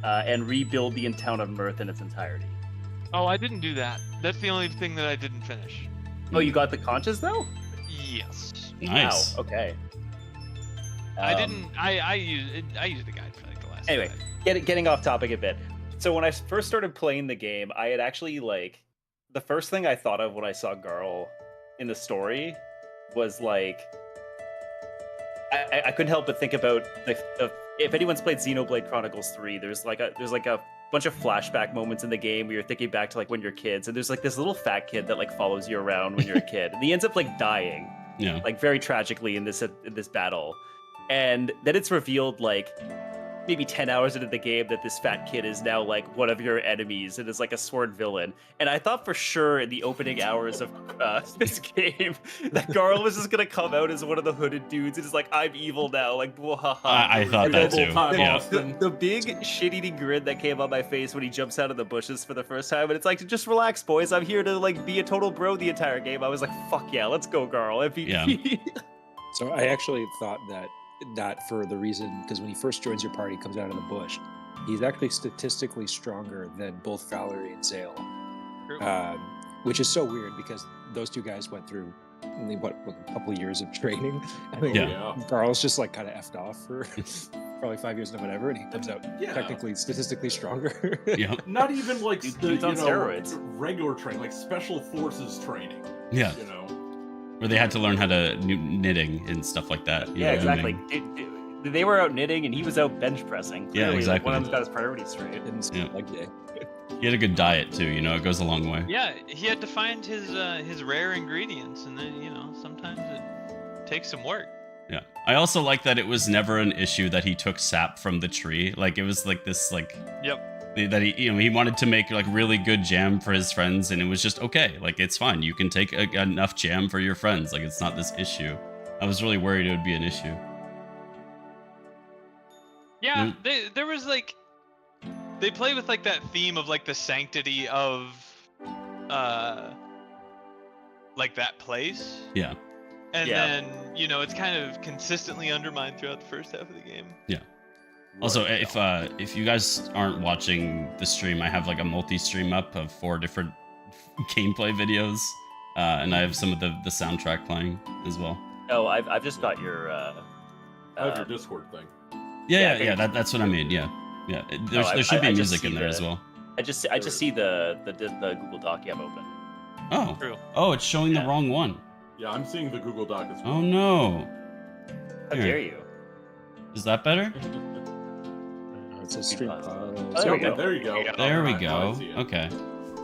Speaker 3: And rebuild the town of Mirth in its entirety.
Speaker 5: Oh, I didn't do that. That's the only thing that I didn't finish.
Speaker 3: Oh, you got the conches though?
Speaker 5: Yes.
Speaker 1: Nice.
Speaker 3: Wow, okay.
Speaker 5: I didn't. I used the guide for like the last.
Speaker 3: Anyway,
Speaker 5: five.
Speaker 3: getting off topic a bit. So when I first started playing the game, I had actually the first thing I thought of when I saw Garl in the story was like, I couldn't help but think about if anyone's played Xenoblade Chronicles 3, there's like a bunch of flashback moments in the game where you're thinking back to like when you're kids, and there's like this little fat kid that like follows you around when you're a kid, and he ends up like dying, like very tragically in this battle, and then it's revealed like maybe 10 hours into the game that this fat kid is now like one of your enemies and is like a sword villain. And I thought for sure in the opening hours of this game that Garl was just gonna come out as one of the hooded dudes and is like, I'm evil now, like
Speaker 1: I thought that too. Yeah.
Speaker 3: The big shit-eating grin that came on my face when he jumps out of the bushes for the first time, and it's like, just relax, boys. I'm here to like be a total bro the entire game. I was like, fuck yeah, let's go, Garl. MVP.
Speaker 1: Yeah.
Speaker 7: So I actually thought that for the reason, because when he first joins your party, comes out of the bush, he's actually statistically stronger than both Valerie and Zale, which is so weird because those two guys went through only a couple of years of training. I think Garl's just like kind of effed off for probably 5 years or whatever, and he comes out technically statistically stronger.
Speaker 1: Yeah.
Speaker 2: Not even like
Speaker 3: Dude's on steroids.
Speaker 2: Regular training, like special forces training.
Speaker 1: Yeah.
Speaker 2: You know.
Speaker 1: Where they had to learn how to knitting and stuff like that.
Speaker 3: Yeah, exactly. They were out knitting and he was out bench pressing. Clearly,
Speaker 1: yeah, exactly.
Speaker 3: Like, one of them's got his priorities straight.
Speaker 1: He had a good diet too, you know, it goes a long way.
Speaker 5: Yeah, he had to find his rare ingredients, and then, you know, sometimes it takes some work.
Speaker 1: Yeah. I also like that it was never an issue that he took sap from the tree. Like, it was like this, like...
Speaker 5: Yep.
Speaker 1: That he wanted to make like really good jam for his friends, and it was just okay, like it's fine, you can take enough jam for your friends, like it's not this issue. I was really worried it would be an issue.
Speaker 5: Yeah, there was like, they play with like that theme of like the sanctity of like that place.
Speaker 1: Yeah.
Speaker 5: And then, you know, it's kind of consistently undermined throughout the first half of the game.
Speaker 1: Yeah. Also, if you guys aren't watching the stream, I have like a multi-stream up of 4 different gameplay videos, and I have some of the soundtrack playing as well.
Speaker 3: Oh, I've just got your
Speaker 2: I have your Discord thing.
Speaker 1: Yeah. That's what I mean. Yeah. There should be music in there as well.
Speaker 3: I just see the Google Doc you have open.
Speaker 1: Oh.
Speaker 5: True.
Speaker 1: Oh, it's showing the wrong one.
Speaker 2: Yeah, I'm seeing the Google Doc as well.
Speaker 1: Oh no.
Speaker 3: How dare you?
Speaker 1: Is that better?
Speaker 7: It's a stream.
Speaker 3: There we go.
Speaker 2: There you go.
Speaker 1: There we
Speaker 2: Now
Speaker 1: go.
Speaker 2: I see it.
Speaker 1: Okay.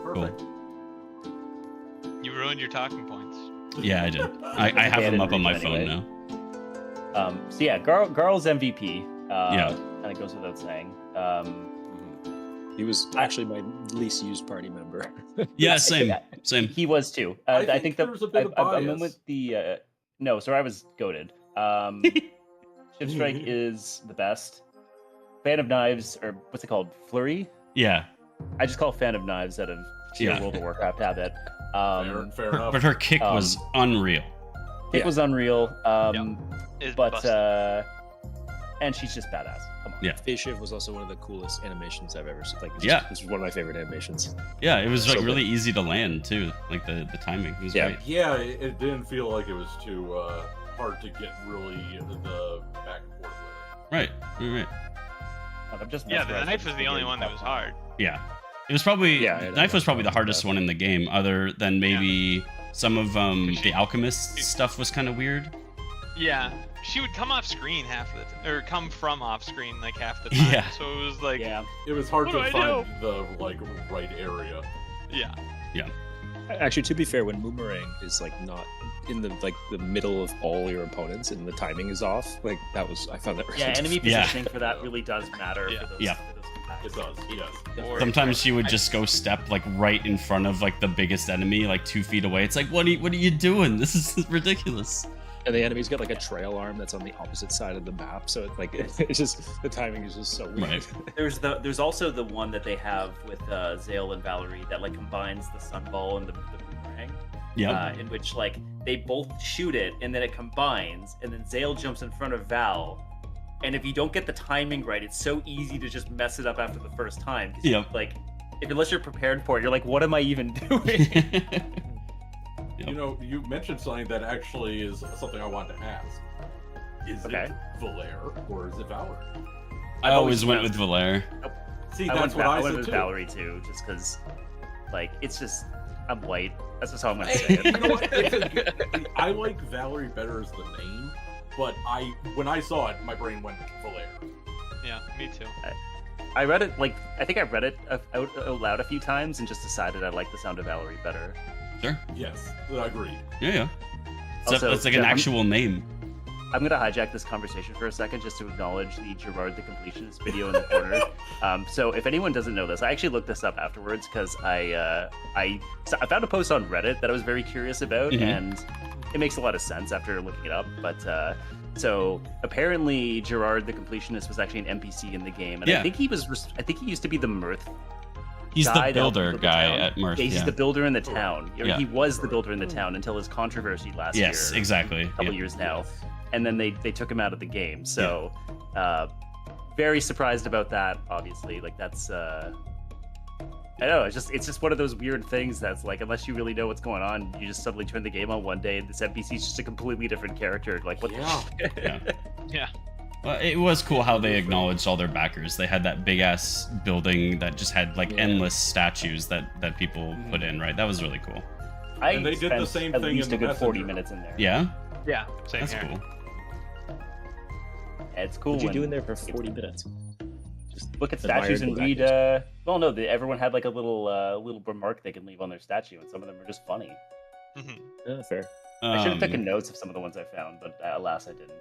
Speaker 2: Perfect.
Speaker 1: Cool.
Speaker 5: You ruined your talking points.
Speaker 1: Yeah, I did. I have them up on my phone now.
Speaker 3: So yeah, Garl's MVP.
Speaker 1: Yeah.
Speaker 3: Kind of goes without saying.
Speaker 7: He was actually my least used party member.
Speaker 1: Yeah, same.
Speaker 3: He was too.
Speaker 2: I think
Speaker 3: that
Speaker 2: there's a bit of
Speaker 3: I'm
Speaker 2: bias.
Speaker 3: with the no. So I was goated. Shift Strike is the best. Fan of Knives, or what's it called? Flurry?
Speaker 1: Yeah.
Speaker 3: I just call Fan of Knives out of sheer World of Warcraft habit.
Speaker 2: Fair enough.
Speaker 1: But her kick was unreal.
Speaker 3: It was unreal.
Speaker 5: It's
Speaker 3: But
Speaker 5: busted.
Speaker 3: and she's just badass. Come on.
Speaker 1: Yeah.
Speaker 7: Phase Shift was also one of the coolest animations I've ever seen. Like, this was one of my favorite animations.
Speaker 1: Yeah, it was like
Speaker 7: So
Speaker 1: really
Speaker 7: good.
Speaker 1: easy to land too. Like the timing was great.
Speaker 2: Yeah, it didn't feel like it was too hard to get really the back and forth with
Speaker 1: Right.
Speaker 3: I'm just
Speaker 5: Yeah, the
Speaker 3: mesmerized
Speaker 5: knife
Speaker 3: with
Speaker 5: was the only one that was hard.
Speaker 1: Yeah. It was probably knife was probably the hardest
Speaker 7: that.
Speaker 1: one in the game, other than maybe some of the alchemist stuff was kind of weird.
Speaker 5: Yeah, she would come off screen half of the time, or come from off screen like half the time.
Speaker 1: Yeah.
Speaker 5: So it was like,
Speaker 3: it. Yeah.
Speaker 2: it. It was hard
Speaker 5: What
Speaker 2: to
Speaker 5: do I
Speaker 2: find the like right area.
Speaker 5: yeah.
Speaker 7: Actually, to be fair, when Boomerang is like not in the middle of all your opponents and the timing is off, like I found that really
Speaker 3: Yeah, enemy
Speaker 7: difficult.
Speaker 1: Yeah.
Speaker 3: positioning for that really does matter.
Speaker 5: Yeah.
Speaker 3: For those,
Speaker 1: Yeah.
Speaker 3: For those attacks.
Speaker 2: It does. Yes.
Speaker 5: Or-
Speaker 1: Sometimes she would just go step like right in front of like the biggest enemy, like 2 feet away. It's like, what are you doing? This is ridiculous.
Speaker 7: And the enemy's got like a trail arm that's on the opposite side of the map, so it's like it's just the timing is just so weird.
Speaker 1: Right.
Speaker 3: There's also the one that they have with Zale and Valerie that like combines the sunball and the boomerang.
Speaker 1: Yeah.
Speaker 3: In which like they both shoot it and then it combines and then Zale jumps in front of Val, and if you don't get the timing right, it's so easy to just mess it up after the first time. 'Cause
Speaker 1: Yep.
Speaker 3: Like unless you're prepared for it, you're like, what am I even doing?
Speaker 2: You know, you mentioned something that actually is something I wanted to ask. Is
Speaker 3: Okay.
Speaker 2: it Valere or is it Valerie?
Speaker 1: I always went with Valere.
Speaker 2: See,
Speaker 3: I
Speaker 2: that's
Speaker 3: went,
Speaker 2: what I
Speaker 3: went
Speaker 2: said
Speaker 3: with
Speaker 2: too.
Speaker 3: Valerie too, just because, like, it's just I'm white. That's just how I'm gonna say
Speaker 2: You know what?
Speaker 3: it.
Speaker 2: I like Valerie better as the name, but when I saw it, my brain went Valera.
Speaker 5: Yeah, me too.
Speaker 3: I read it I think I read it out loud a few times and just decided I like the sound of Valerie better.
Speaker 1: Sure.
Speaker 2: Yes, I agree.
Speaker 1: Yeah.
Speaker 3: Also,
Speaker 1: It's like an
Speaker 3: Jeff,
Speaker 1: actual name.
Speaker 3: I'm gonna hijack this conversation for a second just to acknowledge the Gerard the Completionist video in the corner. So if anyone doesn't know this, I actually looked this up afterwards because I found a post on Reddit that I was very curious about, and it makes a lot of sense after looking it up. But so apparently Gerard the Completionist was actually an NPC in the game, and I think he used to be the Mirth.
Speaker 1: He's the
Speaker 3: guy that helped
Speaker 1: builder
Speaker 3: build the
Speaker 1: guy
Speaker 3: town.
Speaker 1: at Mirth.
Speaker 3: Yeah, he's the builder in the town.
Speaker 1: Yeah.
Speaker 3: He was the builder in the town until his controversy last year.
Speaker 1: Yes, exactly.
Speaker 3: A couple years now. And then they took him out of the game. So very surprised about that, obviously. Like that's I don't know, it's just one of those weird things that's like, unless you really know what's going on, you just suddenly turn the game on one day and this NPC is just a completely different character. Like what the
Speaker 5: Yeah.
Speaker 1: Well, it was cool how they acknowledged all their backers. They had that big ass building that just had like endless statues that people put in, right? That was really cool.
Speaker 2: And they did the same
Speaker 3: at
Speaker 2: thing
Speaker 3: least
Speaker 2: in
Speaker 3: a good
Speaker 2: the
Speaker 3: 40
Speaker 2: Messenger.
Speaker 3: minutes in there.
Speaker 1: Yeah?
Speaker 5: Yeah, same
Speaker 1: That's
Speaker 5: here.
Speaker 1: cool.
Speaker 3: It's cool.
Speaker 4: What you
Speaker 3: when-
Speaker 4: doing there for 40 minutes?
Speaker 3: Just look at
Speaker 4: Admire
Speaker 3: statues
Speaker 4: the
Speaker 3: and read.
Speaker 4: backers.
Speaker 3: Well, no, everyone had like a little remark they can leave on their statue, and some of them are just funny.
Speaker 4: Oh, fair.
Speaker 3: I should have taken notes of some of the ones I found, but alas, I didn't.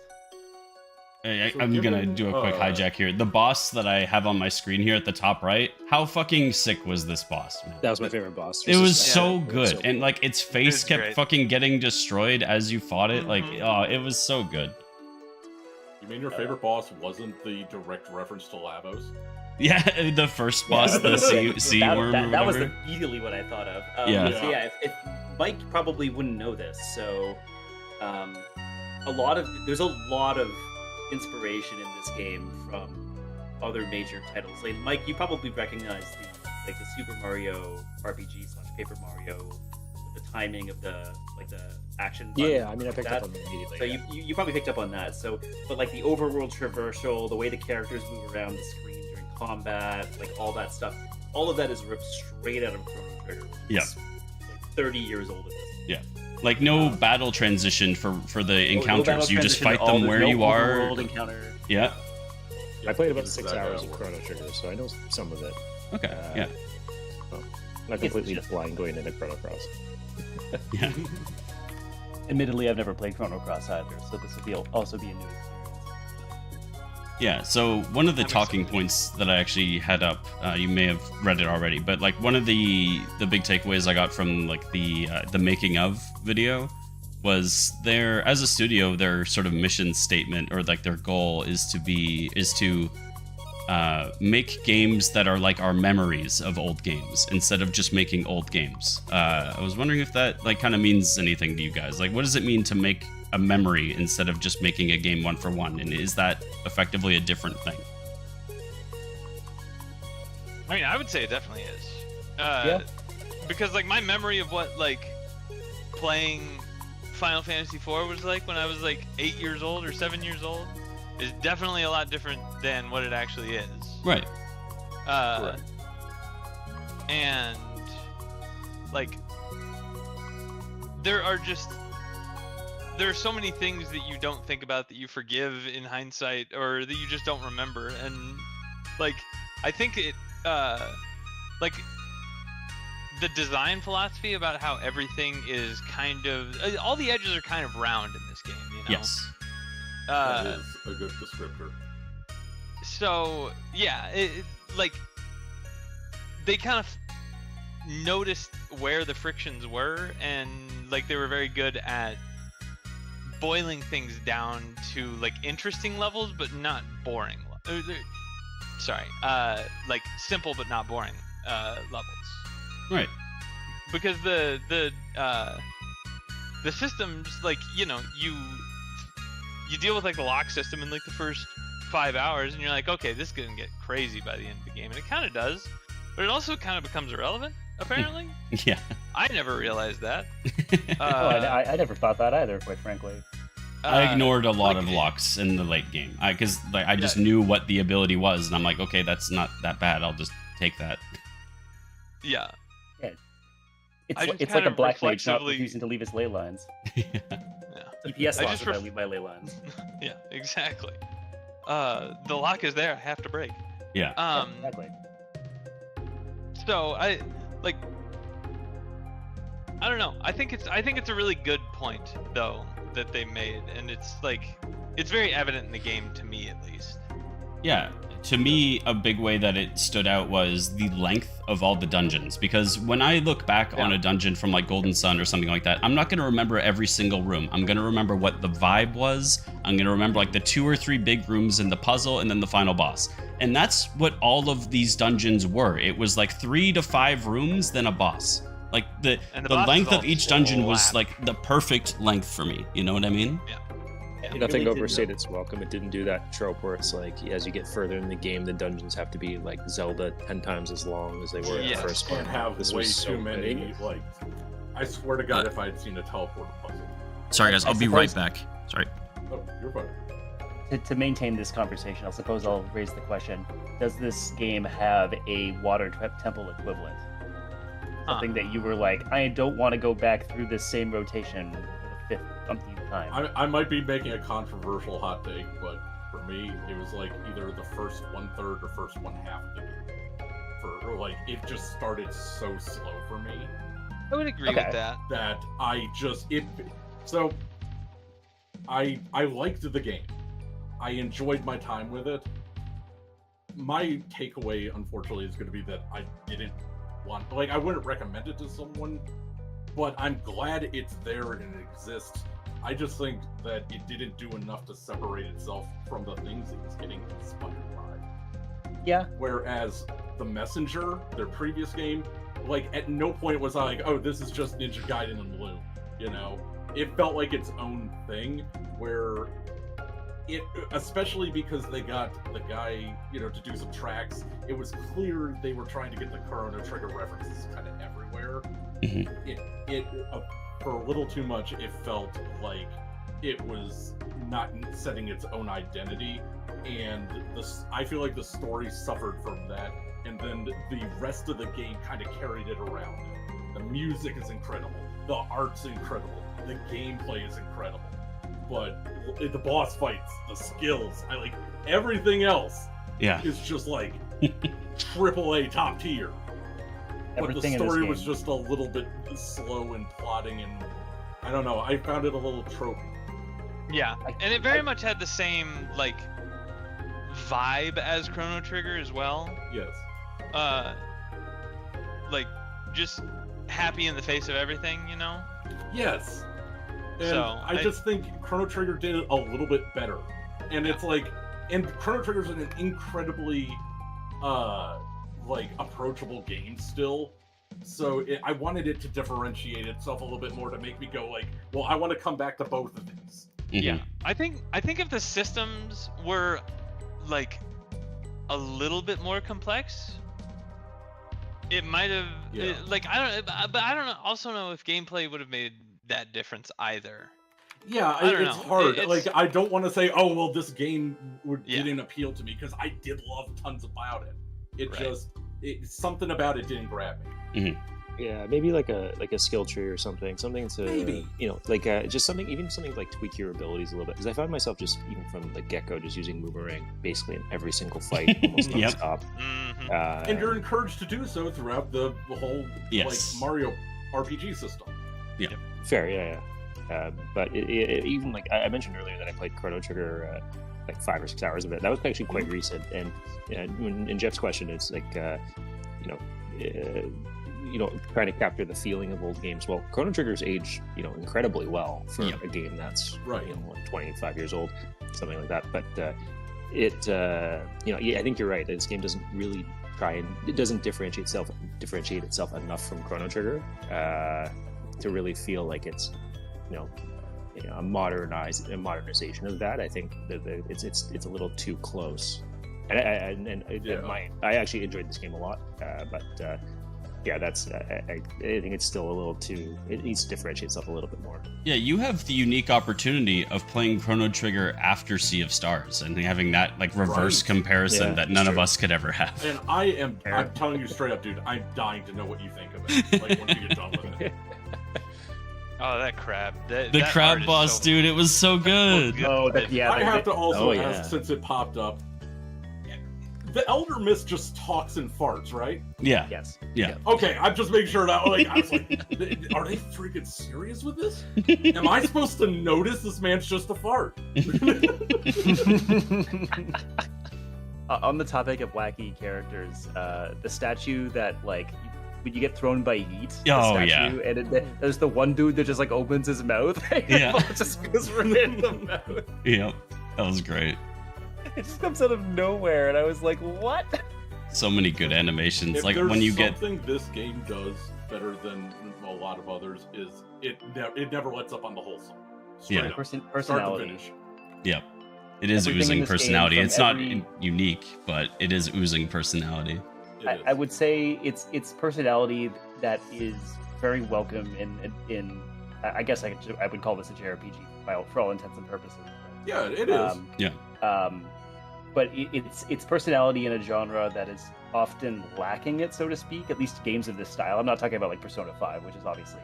Speaker 1: I'm gonna do a quick hijack here. The boss that I have on my screen here at the top right, how fucking sick was this boss, man?
Speaker 7: That was my favorite boss.
Speaker 1: It was
Speaker 7: just-
Speaker 1: so
Speaker 7: yeah,
Speaker 1: good,
Speaker 7: so
Speaker 1: and like its face
Speaker 5: was
Speaker 1: kept
Speaker 5: great.
Speaker 1: fucking getting destroyed as you fought it. Like, oh, it was so good.
Speaker 2: You mean your favorite boss wasn't the direct reference to Lavos?
Speaker 1: Yeah, the first boss, the sea worm. or
Speaker 6: That was
Speaker 1: whatever.
Speaker 6: immediately what I thought of.
Speaker 1: Yeah.
Speaker 6: So yeah, if Mike probably wouldn't know this, so there's a lot of inspiration in this game from other major titles. Like Mike, you probably recognize the Super Mario RPG / Paper Mario with the timing of the action.
Speaker 7: Yeah,
Speaker 6: button,
Speaker 7: I mean, I picked
Speaker 6: that.
Speaker 7: up on it immediately.
Speaker 6: So
Speaker 7: yeah.
Speaker 6: you probably picked up on that. So, but like the overworld traversal, the way the characters move around the screen during combat, like all that stuff, all of that is ripped straight out of Chrono Trigger.
Speaker 1: Yeah.
Speaker 6: It's like 30 years old at this point.
Speaker 1: Yeah. Like no battle transition for the
Speaker 6: No
Speaker 1: encounters.
Speaker 6: battle
Speaker 1: You just
Speaker 6: transition
Speaker 1: fight
Speaker 6: at all,
Speaker 1: them
Speaker 6: there's
Speaker 1: where
Speaker 6: no
Speaker 1: you are.
Speaker 6: overworld encounter.
Speaker 1: Yeah.
Speaker 7: I played about
Speaker 2: Is
Speaker 7: 6
Speaker 2: that
Speaker 7: hours
Speaker 2: how
Speaker 7: of
Speaker 2: it
Speaker 7: Chrono Trigger, so I know some of it.
Speaker 1: Okay. Yeah.
Speaker 7: Not completely blind going into Chrono Cross.
Speaker 1: Yeah.
Speaker 3: Admittedly, I've never played Chrono Cross either, so this will also be a new experience.
Speaker 1: Yeah, so one of the talking points that I actually had up, you may have read it already, but like one of the big takeaways I got from like the making of video was as a studio, their sort of mission statement or like their goal is to make games that are like our memories of old games instead of just making old games. I was wondering if that like kind of means anything to you guys. Like, what does it mean to make a memory instead of just making a game one for one? And is that effectively a different thing?
Speaker 5: I mean, I would say it definitely is.
Speaker 3: Yeah.
Speaker 5: Because like my memory of what like playing Final Fantasy IV was like when I was like 8 years old or 7 years old is definitely a lot different than what it actually is.
Speaker 1: Right.
Speaker 2: Correct.
Speaker 5: And like there are so many things that you don't think about that you forgive in hindsight or that you just don't remember. And like I think it like the design philosophy about how everything is kind of all the edges are kind of round in this game, you know?
Speaker 1: Yes.
Speaker 2: That is a good descriptor.
Speaker 5: So yeah, like they kind of noticed where the frictions were, and like they were very good at boiling things down to like interesting levels, but not boring. Sorry, like simple but not boring levels.
Speaker 1: Right.
Speaker 5: Because the system, just like you deal with like the lock system in like the first 5 hours, and you're like, okay, this is gonna get crazy by the end of the game, and it kind of does, but it also kind of becomes irrelevant. Apparently,
Speaker 1: Yeah.
Speaker 5: I never realized that.
Speaker 3: I never thought that either, quite frankly.
Speaker 1: I ignored a lot
Speaker 5: like,
Speaker 1: of locks in the late game because I just knew what the ability was, and I'm like, okay, that's not that bad. I'll just take that.
Speaker 5: Yeah.
Speaker 3: It's,
Speaker 5: I just
Speaker 3: it's like a
Speaker 5: kinda
Speaker 3: black mage not
Speaker 5: reflexively-
Speaker 3: refusing to leave his ley lines.
Speaker 5: Yeah.
Speaker 3: DPS
Speaker 5: I
Speaker 3: loss
Speaker 5: just
Speaker 3: if I
Speaker 5: ref-
Speaker 3: leave my ley lines.
Speaker 5: Yeah, exactly. The lock is there. I have to break.
Speaker 1: Yeah.
Speaker 3: Exactly.
Speaker 5: So I don't know. I think it's a really good point though that they made, and it's very evident in the game to me at least.
Speaker 1: Yeah, to me, a big way that it stood out was the length of all the dungeons. Because when I look back on a dungeon from like Golden Sun or something like that, I'm not going to remember every single room. I'm going to remember what the vibe was. I'm going to remember like the 2 or 3 big rooms in the puzzle and then the final boss. And that's what all of these dungeons were. It was like 3 to 5 rooms, then a boss. Like the
Speaker 5: boss
Speaker 1: length
Speaker 5: is
Speaker 1: of each dungeon was
Speaker 5: slap.
Speaker 1: like the perfect length for me. You know what I mean?
Speaker 5: Yeah.
Speaker 6: It
Speaker 4: Nothing
Speaker 6: really did
Speaker 4: overstayed its welcome. It didn't do that trope where it's like, as you get further in the game, the dungeons have to be like Zelda 10 times as long as they were in the
Speaker 5: Yes.
Speaker 4: first one.
Speaker 2: And have
Speaker 4: This
Speaker 2: way
Speaker 4: was so
Speaker 2: too many.
Speaker 4: big.
Speaker 2: Like, I swear to God, if I had seen a teleport puzzle.
Speaker 1: Sorry, guys.
Speaker 3: I
Speaker 1: I'll be right
Speaker 3: suppose-
Speaker 1: back. Sorry.
Speaker 2: Oh, you're fine.
Speaker 3: To maintain this conversation, I suppose I'll raise the question: does this game have a water temple equivalent? Something that you were like, I don't want to go back through this same rotation for the 5th umpteenth time.
Speaker 2: I might be making a controversial hot take, but for me, it was like either the first 1/3 or first 1/2 of the game. For like, it just started so slow for me
Speaker 5: I would agree
Speaker 3: Okay.
Speaker 5: with that.
Speaker 2: that I just it. So I liked the game. I enjoyed my time with it. My takeaway, unfortunately, is going to be that I didn't want, like, I wouldn't recommend it to someone, but I'm glad it's there and it exists. I just think that it didn't do enough to separate itself from the things it was getting inspired by.
Speaker 3: Yeah.
Speaker 2: Whereas The Messenger, their previous game, like, at no point was I like, oh, this is just Ninja Gaiden in blue, you know? It felt like its own thing, where it, especially because they got the guy, you know, to do some tracks, it was clear they were trying to get the Chrono Trigger references kind of everywhere. For a little too much, it felt like it was not setting its own identity, and I feel like the story suffered from that, and then the rest of the game kind of carried it around. The music is incredible, the art's incredible, the gameplay is incredible, but the boss fights, the skills, I like everything else
Speaker 1: Yeah.
Speaker 2: is just like AAA top tier. But the
Speaker 3: Everything in this
Speaker 2: story was
Speaker 3: game.
Speaker 2: just a little bit slow and plotting, and I don't know, I found it a little tropey.
Speaker 5: Yeah, and it very much had the same vibe as Chrono Trigger as well.
Speaker 2: Yes.
Speaker 5: Like just happy in the face of everything, you know?
Speaker 2: Yes. And
Speaker 5: So,
Speaker 2: I just think Chrono Trigger did it a little bit better. And it's like, and Chrono Trigger's an incredibly, approachable game still. So I wanted it to differentiate itself a little bit more to make me go like, well, I want to come back to both of these.
Speaker 5: Yeah. I think if the systems were like a little bit more complex, it might have
Speaker 2: Yeah.
Speaker 5: I don't also know if gameplay would have made that difference either.
Speaker 2: Yeah,
Speaker 5: I don't
Speaker 2: it's
Speaker 5: know.
Speaker 2: hard.
Speaker 5: It's-
Speaker 2: Like, I don't want to say, oh, well, this game
Speaker 5: Yeah.
Speaker 2: didn't appeal to me, because I did love tons about it. It
Speaker 5: Right.
Speaker 2: just, something about it didn't grab me.
Speaker 4: Yeah, maybe like a skill tree or something to
Speaker 2: Maybe.
Speaker 4: just something like tweak your abilities a little bit. Because I found myself just even from the get go just using Boomerang basically in every single fight, almost
Speaker 1: Yep.
Speaker 4: nonstop.
Speaker 5: Mm-hmm.
Speaker 2: And you're encouraged to do so throughout the whole
Speaker 1: Yes.
Speaker 2: like Mario RPG system.
Speaker 4: Fair, yeah. But it, even like I mentioned earlier that I played Chrono Trigger like 5 or 6 hours of it. That was actually quite recent. And in Jeff's question, it's like trying to capture the feeling of old games. Well, Chrono Trigger's aged incredibly well for
Speaker 1: Yep.
Speaker 4: a game that's
Speaker 2: Right.
Speaker 4: 25 years old, something like that. But I think you're right. This game doesn't really it doesn't differentiate itself enough from Chrono Trigger to really feel like it's a modernization of that. I think that it's a little too close. I actually enjoyed this game a lot, but yeah, that's I think it's still a little too. It needs to differentiate itself a little bit more.
Speaker 1: Yeah, you have the unique opportunity of playing Chrono Trigger after Sea of Stars and having that like reverse
Speaker 2: Right.
Speaker 1: comparison
Speaker 4: Yeah,
Speaker 1: that none of
Speaker 4: true.
Speaker 1: us could ever have.
Speaker 2: And I'm telling you straight up, dude, I'm dying to know what you think of it. Like, once you get done with it.
Speaker 5: Oh, that crab. That,
Speaker 1: The
Speaker 5: that
Speaker 1: crab
Speaker 5: art is
Speaker 1: boss,
Speaker 5: so
Speaker 1: dude, it was so good.
Speaker 3: Oh, yeah.
Speaker 2: I have to also
Speaker 4: Oh,
Speaker 2: ask,
Speaker 4: yeah.
Speaker 2: since it popped up, the Elder Mist just talks and farts, right?
Speaker 1: Yeah,
Speaker 3: Yes.
Speaker 1: yeah.
Speaker 2: Okay, I'm just making sure that, like, I was like, are they freaking serious with this? Am I supposed to notice this man's just a fart?
Speaker 3: On the topic of wacky characters, the statue that like when you get thrown by Yeet, the
Speaker 1: Oh,
Speaker 3: statue,
Speaker 1: yeah.
Speaker 3: and there's the one dude that just like opens his mouth, and
Speaker 1: Yeah.
Speaker 3: it just goes right in the mouth.
Speaker 1: Yep, that was great.
Speaker 3: It just comes out of nowhere, and I was like, "What?"
Speaker 1: So many good animations.
Speaker 2: If
Speaker 1: Like
Speaker 2: there's
Speaker 1: when you get
Speaker 2: something this game does better than a lot of others is it never lets up on the wholesome. Straight
Speaker 1: Yeah.
Speaker 2: up. Start to
Speaker 3: Personality.
Speaker 2: finish.
Speaker 1: Yep. It is
Speaker 3: Everything in
Speaker 1: oozing
Speaker 3: this game,
Speaker 1: personality.
Speaker 3: from
Speaker 1: It's not
Speaker 3: every-
Speaker 1: unique, but it is oozing personality.
Speaker 2: It
Speaker 3: I
Speaker 2: is.
Speaker 3: would say it's personality that is very welcome in I guess I would call this a JRPG for all intents and purposes.
Speaker 2: Yeah, it is.
Speaker 3: But it's personality in a genre that is often lacking it, so to speak. At least games of this style. I'm not talking about like Persona 5, which is obviously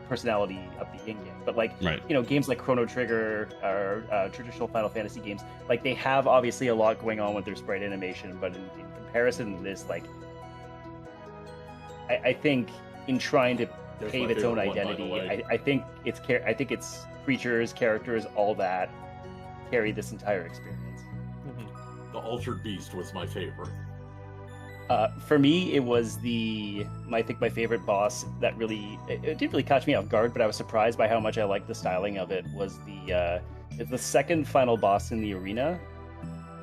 Speaker 3: personality of the in-game. But like
Speaker 1: Right.
Speaker 3: games like Chrono Trigger or traditional Final Fantasy games, like they have obviously a lot going on with their sprite animation, but in comparison to this, like I think in trying to
Speaker 2: There's
Speaker 3: pave
Speaker 2: my
Speaker 3: its own
Speaker 2: favorite one, by the
Speaker 3: identity,
Speaker 2: way.
Speaker 3: I think its creatures, characters, all that carry this entire experience.
Speaker 2: The Altered Beast was my favorite.
Speaker 3: For me, it was I think my favorite boss that really it didn't really catch me off guard, but I was surprised by how much I liked the styling of it. Was the second final boss in the arena,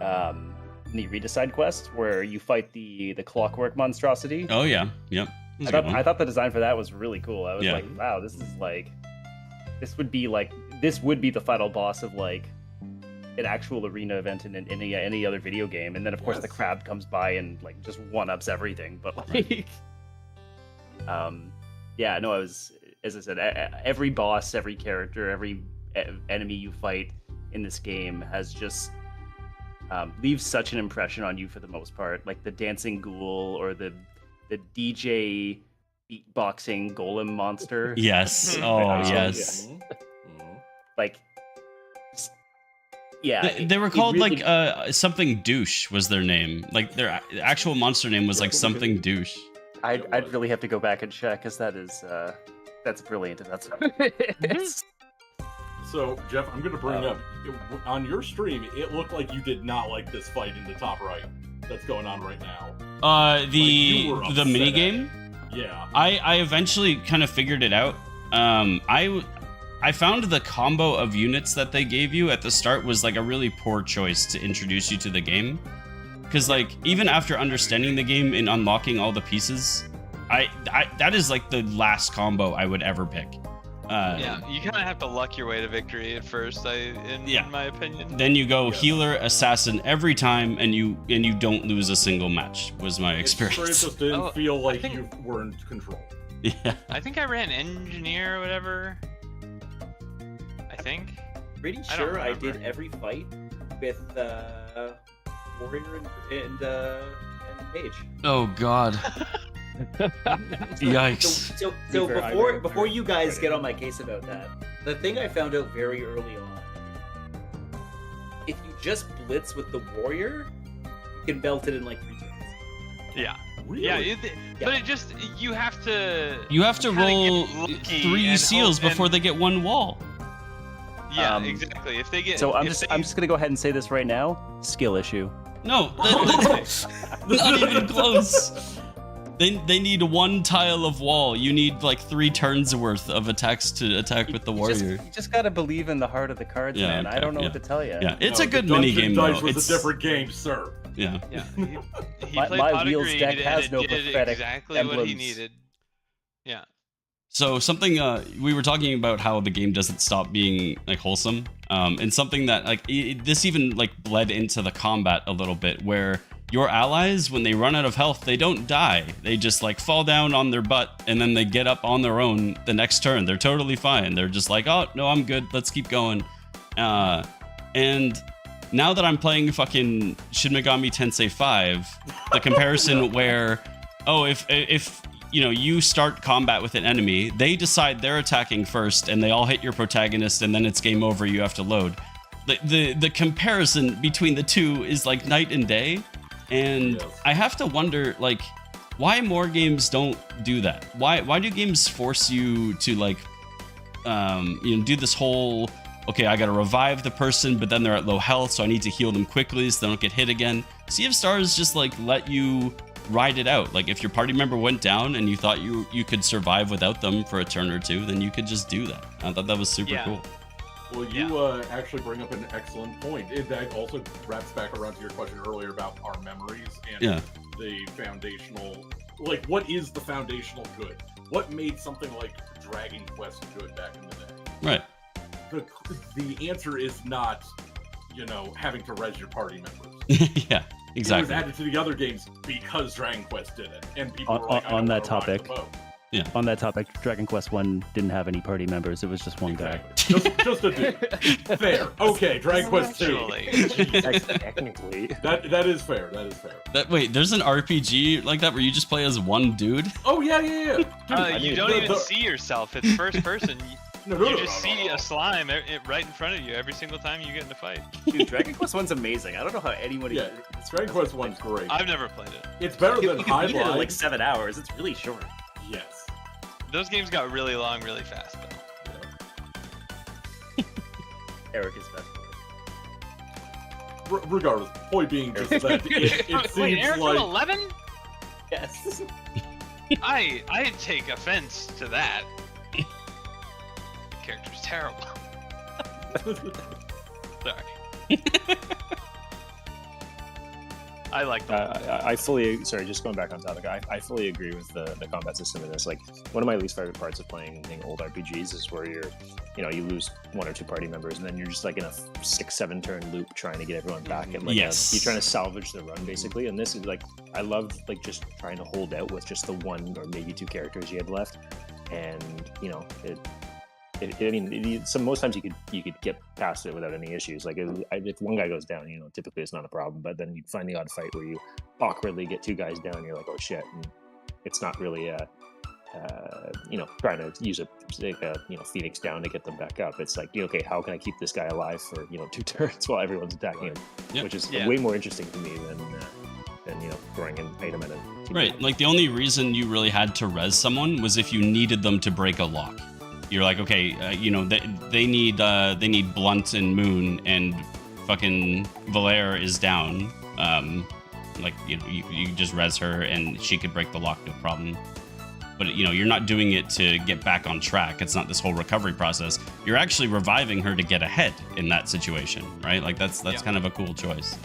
Speaker 3: in the arena side quest, where you fight the clockwork monstrosity.
Speaker 1: Oh yeah. Yep. That's a good one.
Speaker 3: I thought the design for that was really cool. I was
Speaker 1: Yeah.
Speaker 3: like, wow, this would be the final boss of like an actual arena event in any other video game. And then of course the
Speaker 2: Yes.
Speaker 3: crab comes by and like just one-ups everything. But like, yeah, no, I was, as I said, every boss, every character, every enemy you fight in this game has just leaves such an impression on you for the most part. Like the dancing ghoul or the DJ beatboxing golem monster.
Speaker 1: Yes.
Speaker 5: Mhm.
Speaker 1: Oh yes.
Speaker 2: Mhm. Mhm.
Speaker 3: Like, yeah.
Speaker 1: They were
Speaker 3: it
Speaker 1: called
Speaker 3: really-
Speaker 1: like something douche was their name. Like their actual monster name was like something douche.
Speaker 3: I'd really have to go back and check because that's brilliant. If that's what it is.
Speaker 2: So, Jeff, I'm going to bring up on your stream. It looked like you did not like this fight in the top right that's going on right now. you were
Speaker 1: The
Speaker 2: upset
Speaker 1: mini
Speaker 2: at
Speaker 1: game.
Speaker 2: Yeah.
Speaker 1: I eventually kind of figured it out. I found the combo of units that they gave you at the start was like a really poor choice to introduce you to the game. Because like even after understanding the game and unlocking all the pieces, I that is like the last combo I would ever pick.
Speaker 5: Yeah, you kind of have to luck your way to victory at first, in my opinion.
Speaker 1: Then you go
Speaker 2: Yeah.
Speaker 1: healer, assassin every time, and you don't lose a single match. Was my
Speaker 2: It straight
Speaker 1: experience.
Speaker 2: just didn't
Speaker 5: Oh,
Speaker 2: feel
Speaker 5: I
Speaker 2: like
Speaker 5: think-
Speaker 2: you were in control.
Speaker 1: Yeah.
Speaker 5: I think I ran engineer or whatever. I think.
Speaker 6: Pretty
Speaker 5: I don't
Speaker 6: sure I did
Speaker 5: remember.
Speaker 6: every fight with warrior and mage.
Speaker 1: Oh God. Yikes.
Speaker 6: So
Speaker 4: To be fair, I
Speaker 6: before
Speaker 4: ran
Speaker 6: before
Speaker 4: very
Speaker 6: you guys
Speaker 4: credit.
Speaker 6: get on my case about that, the thing I found out very early on, if you just blitz with the warrior, you can belt it in like 3 turns.
Speaker 5: Yeah.
Speaker 2: Really?
Speaker 5: Yeah, but it just you have to.
Speaker 1: You have to
Speaker 5: kinda get
Speaker 1: roll
Speaker 5: lucky
Speaker 1: 3
Speaker 5: and
Speaker 1: seals
Speaker 5: hope- and-
Speaker 1: before they get 1 wall.
Speaker 5: Yeah,
Speaker 3: Um,
Speaker 5: exactly. If they get.
Speaker 3: So I'm
Speaker 5: if
Speaker 3: just gonna go ahead and say this right now. Skill issue.
Speaker 1: No, that's not even close. They need 1 tile of wall. You need like 3 turns worth of attacks to attack with the warrior.
Speaker 3: You just gotta believe in the heart of the cards,
Speaker 1: Yeah,
Speaker 3: man.
Speaker 1: okay,
Speaker 3: I don't know
Speaker 1: yeah.
Speaker 3: what to tell you.
Speaker 1: Yeah, it's
Speaker 2: No,
Speaker 1: a good
Speaker 2: the
Speaker 1: mini
Speaker 2: Dungeon
Speaker 1: game
Speaker 2: Dice
Speaker 1: though.
Speaker 2: was
Speaker 1: It's
Speaker 2: a different game, sir.
Speaker 1: yeah.
Speaker 5: Yeah, he
Speaker 3: My-
Speaker 5: played
Speaker 3: my
Speaker 5: Pot of
Speaker 3: Wheels
Speaker 5: Greed
Speaker 3: deck
Speaker 5: and
Speaker 3: has
Speaker 5: it
Speaker 3: no
Speaker 5: did
Speaker 3: prophetic
Speaker 5: exactly what he
Speaker 3: emblems.
Speaker 5: needed. Yeah.
Speaker 1: So something we were talking about how the game doesn't stop being like wholesome, and something that like this even like bled into the combat a little bit, where your allies, when they run out of health, they don't die. They just like fall down on their butt and then they get up on their own the next turn. They're totally fine. They're just like, oh, no, I'm good. Let's keep going. And now that I'm playing fucking Shin Megami Tensei 5, the comparison where, oh, if you know, you start combat with an enemy, they decide they're attacking first and they all hit your protagonist and then it's game over, you have to load. The comparison between the two is like night and day. And I have to wonder, like, why more games don't do that? Why do games force you to, like, you know, do this whole, okay, I gotta revive the person, but then they're at low health, so I need to heal them quickly so they don't get hit again. Sea of Stars just, like, let you ride it out. Like, if your party member went down and you thought you could survive without them for a turn or two, then you could just do that. I thought that was super cool.
Speaker 2: Well, you actually bring up an excellent point. That also wraps back around to your question earlier about our memories and the foundational, like, what is the foundational good? What made something like Dragon Quest good back in the day?
Speaker 1: Right.
Speaker 2: The answer is not, you know, having to res your party members.
Speaker 1: Yeah, exactly.
Speaker 2: It was added to the other games because Dragon Quest did it, and people were like,
Speaker 8: on that topic.
Speaker 1: Yeah.
Speaker 8: On that topic, Dragon Quest 1 didn't have any party members. It was just one guy.
Speaker 2: Just a dude. Fair. Okay, Dragon Quest 2.
Speaker 4: Technically.
Speaker 2: That is fair. That is fair.
Speaker 1: Wait, there's an RPG like that where you just play as one dude?
Speaker 2: Oh, yeah. Dude,
Speaker 5: you don't even see yourself. It's first person. You just see a slime right in front of you every single time you get in a fight.
Speaker 3: Dude, Dragon Quest 1's amazing. I don't know how anybody...
Speaker 2: Yeah, Dragon Quest 1's great.
Speaker 5: I've never played it.
Speaker 2: It's better than High
Speaker 3: You beat it in like 7 hours. It's really short.
Speaker 2: Yes.
Speaker 5: Those games got really long really fast, though.
Speaker 3: Eric is best.
Speaker 2: Regardless, point being just that it seems
Speaker 5: Wait, Eric
Speaker 2: like...
Speaker 5: 11?
Speaker 3: Yes.
Speaker 5: I take offense to that. The character's terrible. Sorry. I like that.
Speaker 4: I fully, sorry, just going back on topic, I fully agree with the combat system in this. Like, one of my least favorite parts of playing old RPGs is where you lose 1 or 2 party members and then you're just like in a 6-7 turn loop trying to get everyone back. And like, you're trying to salvage the run basically. And this is like, I love like just trying to hold out with just the 1 or maybe 2 characters you had left. And, you know, most times you could get past it without any issues. Like if one guy goes down, you know, typically it's not a problem. But then you find the odd fight where you awkwardly get 2 guys down. And you're like, oh shit, and it's not really you know, trying to use a Phoenix down to get them back up. It's like, okay, how can I keep this guy alive for 2 turns while everyone's attacking him? Which is way more interesting to me than you know, throwing an item at him.
Speaker 1: Right. Like the only reason you really had to res someone was if you needed them to break a lock. You're like, okay, you know, they need Blunt and Moon, and fucking Valere is down. Like, you know, you just res her and she could break the lock, no problem. But, you know, you're not doing it to get back on track. It's not this whole recovery process. You're actually reviving her to get ahead in that situation, right? Like that's kind of a cool choice.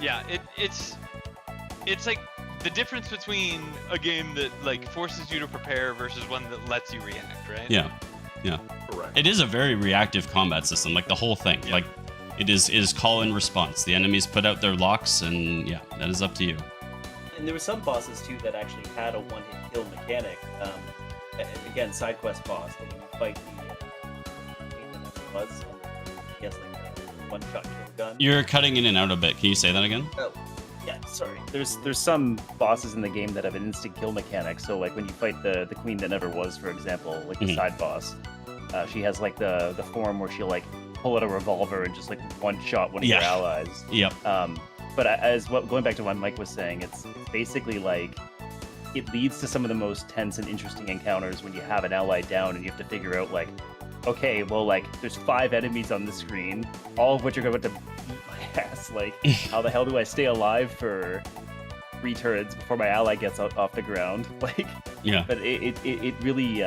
Speaker 5: Yeah, it's like the difference between a game that like forces you to prepare versus one that lets you react, right?
Speaker 1: Yeah.
Speaker 2: Correct.
Speaker 1: It is a very reactive combat system, like the whole thing. Like it is call and response. The enemies put out their locks, and that is up to you.
Speaker 6: And there were some bosses too that actually had a one-hit kill mechanic. Again, side quest boss, but when you fight the Buzz, he has like a one-shot kill gun.
Speaker 1: You're cutting in and out a bit. Can you say that again?
Speaker 6: Oh, yeah, sorry.
Speaker 3: There's some bosses in the game that have an instant kill mechanic. So like when you fight the queen that never was, for example, like the side boss, she has like the form where she'll like pull out a revolver and just like one shot one of your allies.
Speaker 1: Yep.
Speaker 3: But going back to what Mike was saying, it's basically like it leads to some of the most tense and interesting encounters when you have an ally down and you have to figure out like, okay, well, like there's 5 enemies on the screen, all of which are going to beat my ass. Like, how the hell do I stay alive for 3 turns before my ally gets off the ground? Like, But it really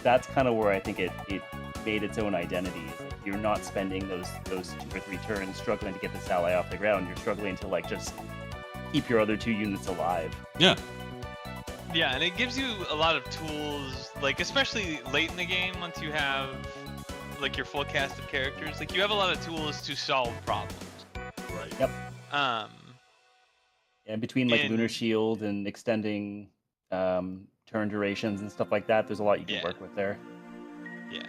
Speaker 3: that's kind of where I think it made its own identity. You're not spending those 2 or 3 turns struggling to get this ally off the ground. You're struggling to like just keep your other 2 units alive.
Speaker 5: Yeah, and it gives you a lot of tools, like especially late in the game once you have like your full cast of characters. Like you have a lot of tools to solve problems.
Speaker 2: Right.
Speaker 3: Yep. And between like Lunar
Speaker 5: And-
Speaker 3: Shield and extending turn durations and stuff like that, there's a lot you can
Speaker 5: Yeah.
Speaker 3: work with there.
Speaker 5: Yeah.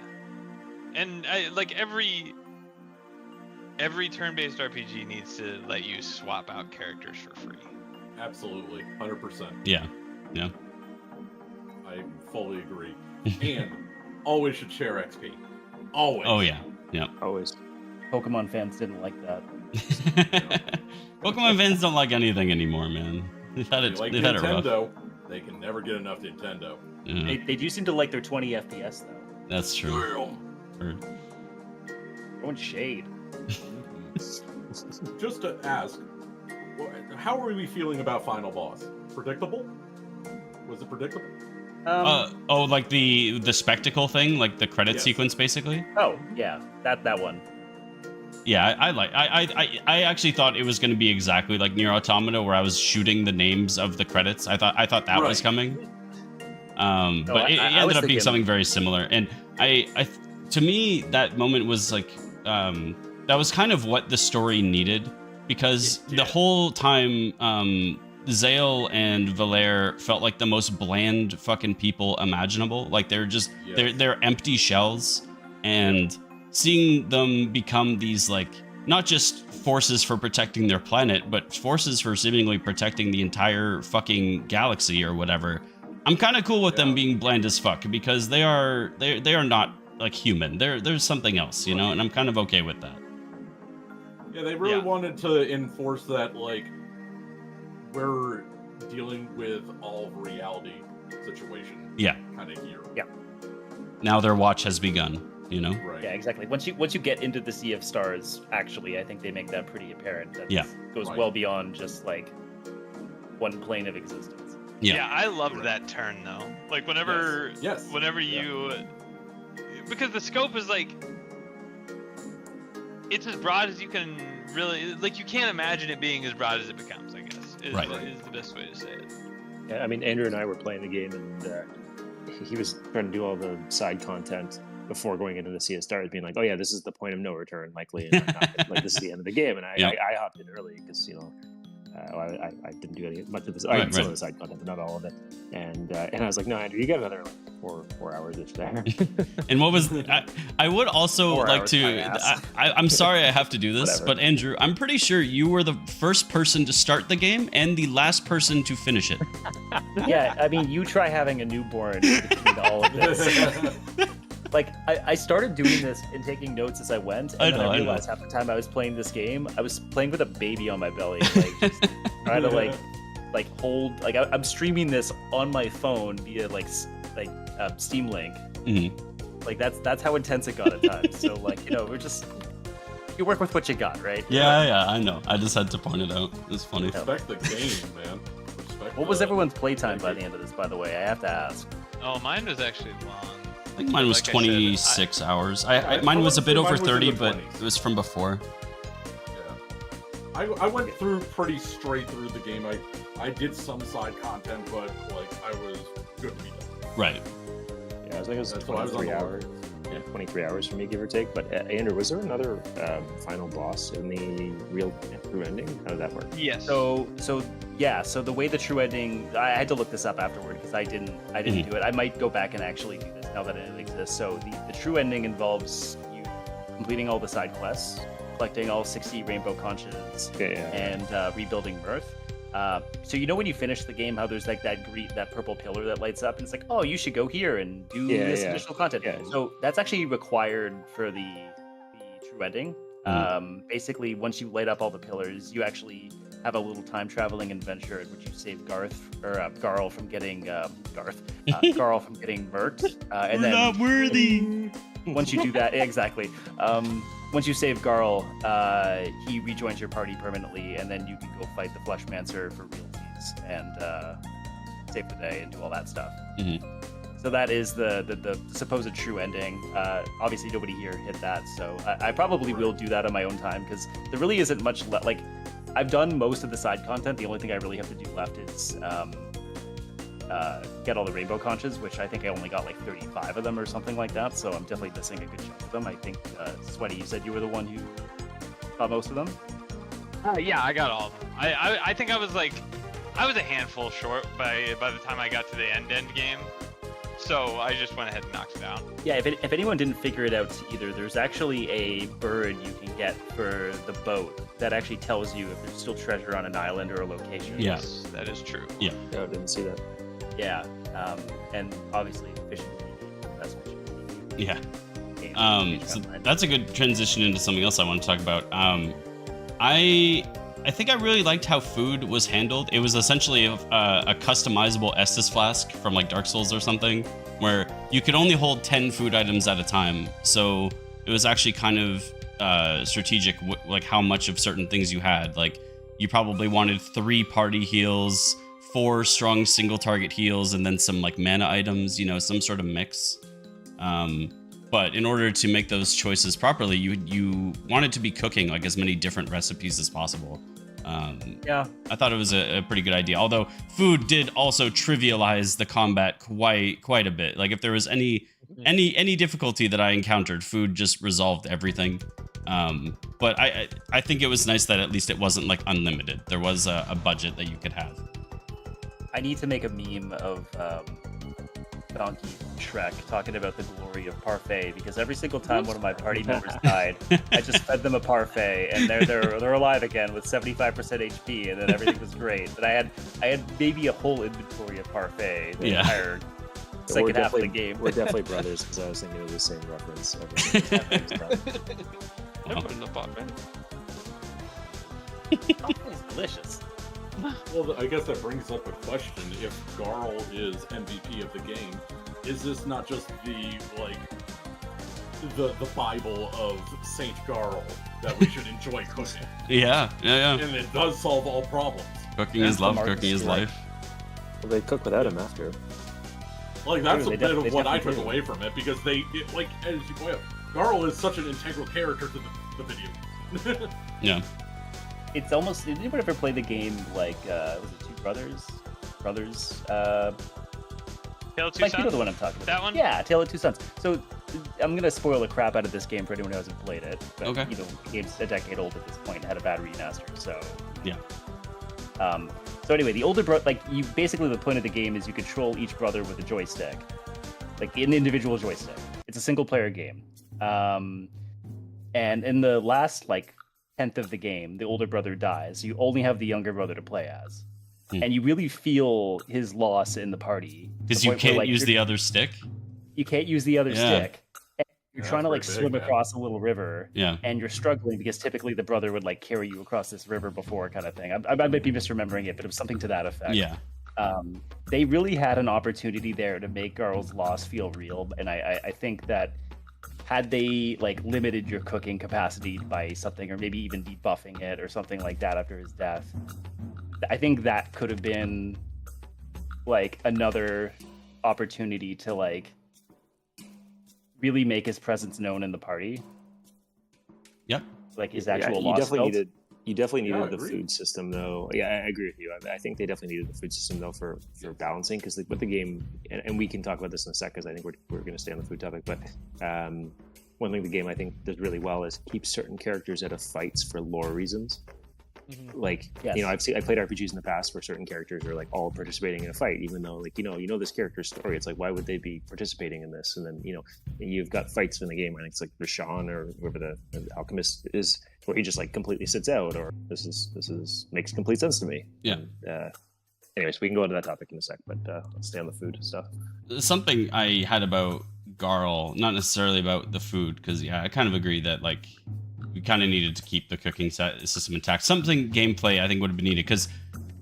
Speaker 5: And every turn-based RPG needs to let you swap out characters for free.
Speaker 2: Absolutely, 100%.
Speaker 1: Yeah.
Speaker 2: I fully agree. And always should share XP. Always.
Speaker 1: Oh yeah. Yeah.
Speaker 4: Always.
Speaker 3: Pokemon fans didn't like that.
Speaker 1: Pokemon fans don't like anything anymore, man. They've had
Speaker 2: They
Speaker 1: it.
Speaker 2: like
Speaker 1: They've had it rough.
Speaker 2: Nintendo. They can never get enough Nintendo.
Speaker 1: Yeah,
Speaker 3: They do seem to like their 20 FPS though.
Speaker 1: that's true.
Speaker 2: Damn.
Speaker 3: Throwing shade.
Speaker 2: Just to ask, how are we feeling about Final Boss? Predictable? Was it predictable?
Speaker 1: Like the spectacle thing, like the credit
Speaker 2: Yes.
Speaker 1: sequence, basically.
Speaker 3: Oh yeah, that one.
Speaker 1: Yeah, I actually thought it was going to be exactly like Nier Automata, where I was shooting the names of the credits. I thought that was
Speaker 2: Right.
Speaker 1: coming. But
Speaker 3: I
Speaker 1: it
Speaker 3: was
Speaker 1: ended up being
Speaker 3: thinking-
Speaker 1: something very similar. And to me, that moment was like, that was kind of what the story needed, because
Speaker 2: It
Speaker 1: the
Speaker 2: did.
Speaker 1: whole time, Zale and Valere felt like the most bland fucking people imaginable. Like they're just
Speaker 2: Yes.
Speaker 1: they're empty shells, and seeing them become these like not just forces for protecting their planet, but forces for seemingly protecting the entire fucking galaxy or whatever. I'm kind of cool with them
Speaker 2: Yeah.
Speaker 1: being bland as fuck, because they are not like human. There's something else, you know, and I'm kind of okay with that.
Speaker 2: Yeah, they really
Speaker 5: Yeah.
Speaker 2: wanted to enforce that, like, we're dealing with all of reality situation.
Speaker 1: Yeah.
Speaker 2: Kind of here.
Speaker 1: Now their watch has begun, you know.
Speaker 2: Right.
Speaker 3: Yeah, exactly. Once you get into the Sea of Stars, actually, I think they make that pretty apparent. That
Speaker 1: Yeah.
Speaker 3: it goes
Speaker 2: Right.
Speaker 3: well beyond just like one plane of existence.
Speaker 1: Yeah.
Speaker 5: I loved
Speaker 2: Right.
Speaker 5: that turn though. Like whenever
Speaker 2: Yes.
Speaker 5: whenever
Speaker 2: Yeah.
Speaker 5: you because the scope is like it's as broad as you can really like you can't imagine it being as broad as it becomes, I guess.
Speaker 1: Right.
Speaker 5: Is the best way to say it.
Speaker 4: Yeah, I mean, Andrew and I were playing the game, and he was trying to do all the side content before going into the Sea of Stars, being like, "Oh yeah, this is the point of no return, likely, and like this is the end of the game." And
Speaker 1: Yeah.
Speaker 4: I hopped in early because I didn't do much of this. I
Speaker 1: Right,
Speaker 4: did some
Speaker 1: right.
Speaker 4: of the side content, but not all of it. And I was like, "No, Andrew, you got another like four hours ish there."
Speaker 1: And what was I would also
Speaker 3: 4
Speaker 1: like
Speaker 3: hours,
Speaker 1: to
Speaker 3: my ass.
Speaker 1: I'm sorry I have to do this,
Speaker 4: Whatever.
Speaker 1: but Andrew, I'm pretty sure you were the first person to start the game and the last person to finish it.
Speaker 3: Yeah, I mean, you try having a newborn between all of this. Like, I started doing this and taking notes as I went, and
Speaker 1: I
Speaker 3: then
Speaker 1: know,
Speaker 3: I
Speaker 1: I know.
Speaker 3: realized half the time I was playing this game, I was playing with a baby on my belly, like just trying to like hold. Like I'm streaming this on my phone via Steam Link.
Speaker 1: Mhm.
Speaker 3: Like that's how intense it got at times. So like you work with what you got, right?
Speaker 1: Yeah, I know. I just had to point it out. It's funny.
Speaker 2: Respect the game, man. Respect
Speaker 3: What was
Speaker 2: the-
Speaker 3: everyone's playtime by the end of this? By the way, I have to ask.
Speaker 5: Oh, mine was actually long.
Speaker 1: I think mine was
Speaker 5: Like I said,
Speaker 1: 26 hours.
Speaker 2: I
Speaker 1: Mine was a bit
Speaker 2: wanna say
Speaker 1: over
Speaker 2: mine was in
Speaker 1: 30,
Speaker 2: the
Speaker 1: but
Speaker 2: 20s.
Speaker 1: it was from before.
Speaker 2: Yeah. I went through pretty straight through the game. I did some side content, but like I was good to be done.
Speaker 1: Right.
Speaker 4: Yeah, I think it was
Speaker 2: That's why I was on
Speaker 4: 23
Speaker 2: the
Speaker 4: hours. Yeah, 23 hours for me, give or take. But Andrew, was there another final boss in the real true ending? How did that work?
Speaker 5: Yes.
Speaker 3: So the way the true ending, I had to look this up afterward because I didn't do it. I might go back and actually do this now that it exists. So the true ending involves you completing all the side quests, collecting all 60 rainbow conches,
Speaker 4: Yeah.
Speaker 3: and rebuilding Mirth. So you know when you finish the game, how there's like that purple pillar that lights up, and it's like, oh, you should go here and do this additional content.
Speaker 4: Yeah.
Speaker 3: So that's actually required for the true ending. Basically, once you light up all the pillars, you actually have a little time traveling adventure in which you save Garl from getting Garl from getting murked, and then
Speaker 1: worthy.
Speaker 3: once you do that, exactly. Once you save Garl, he rejoins your party permanently, and then you can go fight the Fleshmancer for realties and save the day and do all that stuff.
Speaker 1: Mhm.
Speaker 3: So that is the supposed true ending. Obviously, nobody here hit that, so I probably will do that on my own time because there really isn't much like. I've done most of the side content. The only thing I really have to do left is get all the rainbow conches, which I think I only got like 35 of them or something like that. So I'm definitely missing a good chunk of them. I think Sweaty, you said you were the one who got most of them.
Speaker 5: Yeah, I got all of them. I think I was a handful short by the time I got to the end game. So I just went ahead and knocked it out.
Speaker 6: Yeah, if anyone didn't figure it out either, there's actually a bird you can get for the boat that actually tells you if there's still treasure on an island or a location.
Speaker 1: Yeah.
Speaker 5: Yes, that is true.
Speaker 1: Yeah.
Speaker 4: Yeah, I didn't see that.
Speaker 6: Yeah, and obviously fishing is the best fishing
Speaker 1: Yeah.
Speaker 6: game.
Speaker 1: So that's a good transition into something else I want to talk about. I think I really liked how food was handled. It was essentially a customizable Estus flask from like Dark Souls or something, where you could only hold 10 food items at a time. So it was actually kind of strategic, like how much of certain things you had. Like you probably wanted 3 party heals, 4 strong single target heals, and then some like mana items, some sort of mix. But in order to make those choices properly, you wanted to be cooking like as many different recipes as possible.
Speaker 6: Yeah,
Speaker 1: I thought it was a pretty good idea. Although food did also trivialize the combat quite a bit. Like if there was any difficulty that I encountered, food just resolved everything. But I think it was nice that at least it wasn't like unlimited. There was a budget that you could have.
Speaker 6: I need to make a meme of Donkey Shrek talking about the glory of parfait, because every single time one of my party members died, I just fed them a parfait and they're alive again with 75% HP, and then everything was great. But I had maybe a whole inventory of parfait the entire second half of the game.
Speaker 4: We're definitely brothers, because I was thinking of the same reference.
Speaker 5: I put in the parfait.
Speaker 6: Parfait is delicious.
Speaker 2: Well, I guess that brings up a question. If Garl is MVP of the game, is this not just the Bible of Saint Garl that we should enjoy cooking?
Speaker 1: Yeah.
Speaker 2: And it does solve all problems.
Speaker 1: Cooking is love, cooking is life.
Speaker 4: Well, they cook without him after.
Speaker 2: Like, that's
Speaker 6: True,
Speaker 2: a
Speaker 6: they
Speaker 2: bit of what I took
Speaker 6: definitely
Speaker 2: away from it, because as you point out, Garl is such an integral character to the video.
Speaker 1: Yeah.
Speaker 6: It's almost. Did anyone ever play the game was it Two Brothers?
Speaker 5: Tale of Two
Speaker 6: Like,
Speaker 5: Sons?
Speaker 6: you know the one I'm talking about.
Speaker 5: That one?
Speaker 6: Yeah, Tale of Two Sons. So I'm gonna spoil the crap out of this game for anyone who hasn't played it. But,
Speaker 1: Okay.
Speaker 6: the game's a decade old at this point and had a bad remaster. So
Speaker 1: Yeah.
Speaker 6: So anyway, the older brother, basically the point of the game is you control each brother with a joystick, like an individual joystick. It's a single player game. And in the last 10th of the game, the older brother dies. You only have the younger brother to play as. And you really feel his loss in the party.
Speaker 1: Because you can't use the other stick?
Speaker 6: You can't use the other stick. And you're trying to
Speaker 2: that's
Speaker 6: swim
Speaker 2: big, man.
Speaker 6: across a little river.
Speaker 1: Yeah.
Speaker 6: And you're struggling because typically the brother would carry you across this river before, kind of thing. I might be misremembering it, but it was something to that effect.
Speaker 1: Yeah.
Speaker 6: They really had an opportunity there to make Garl's loss feel real. And I think that had they limited your cooking capacity by something, or maybe even debuffing it or something like that after his death, I think that could have been another opportunity to really make his presence known in the party.
Speaker 1: Yep.
Speaker 6: His actual loss.
Speaker 4: You definitely needed
Speaker 2: I
Speaker 4: the
Speaker 2: agree.
Speaker 4: food system, though. Yeah, I agree with you. I think they definitely needed the food system, though, for balancing, because with the game, and we can talk about this in a sec, because I think we're going to stay on the food topic, but one thing the game I think does really well is keep certain characters out of fights for lore reasons.
Speaker 6: Yes.
Speaker 4: I've played RPGs in the past where certain characters are all participating in a fight, even though this character's story. It's why would they be participating in this? And then you've got fights in the game. I think it's Rashawn or whoever the alchemist is, where he just completely sits out, or this is makes complete sense to me.
Speaker 1: Yeah.
Speaker 4: And, anyways, we can go into that topic in a sec, but let's stay on the food stuff.
Speaker 1: Something I had about Garl, not necessarily about the food, because I kind of agree that we kind of needed to keep the cooking system intact. Something gameplay I think would have been needed, because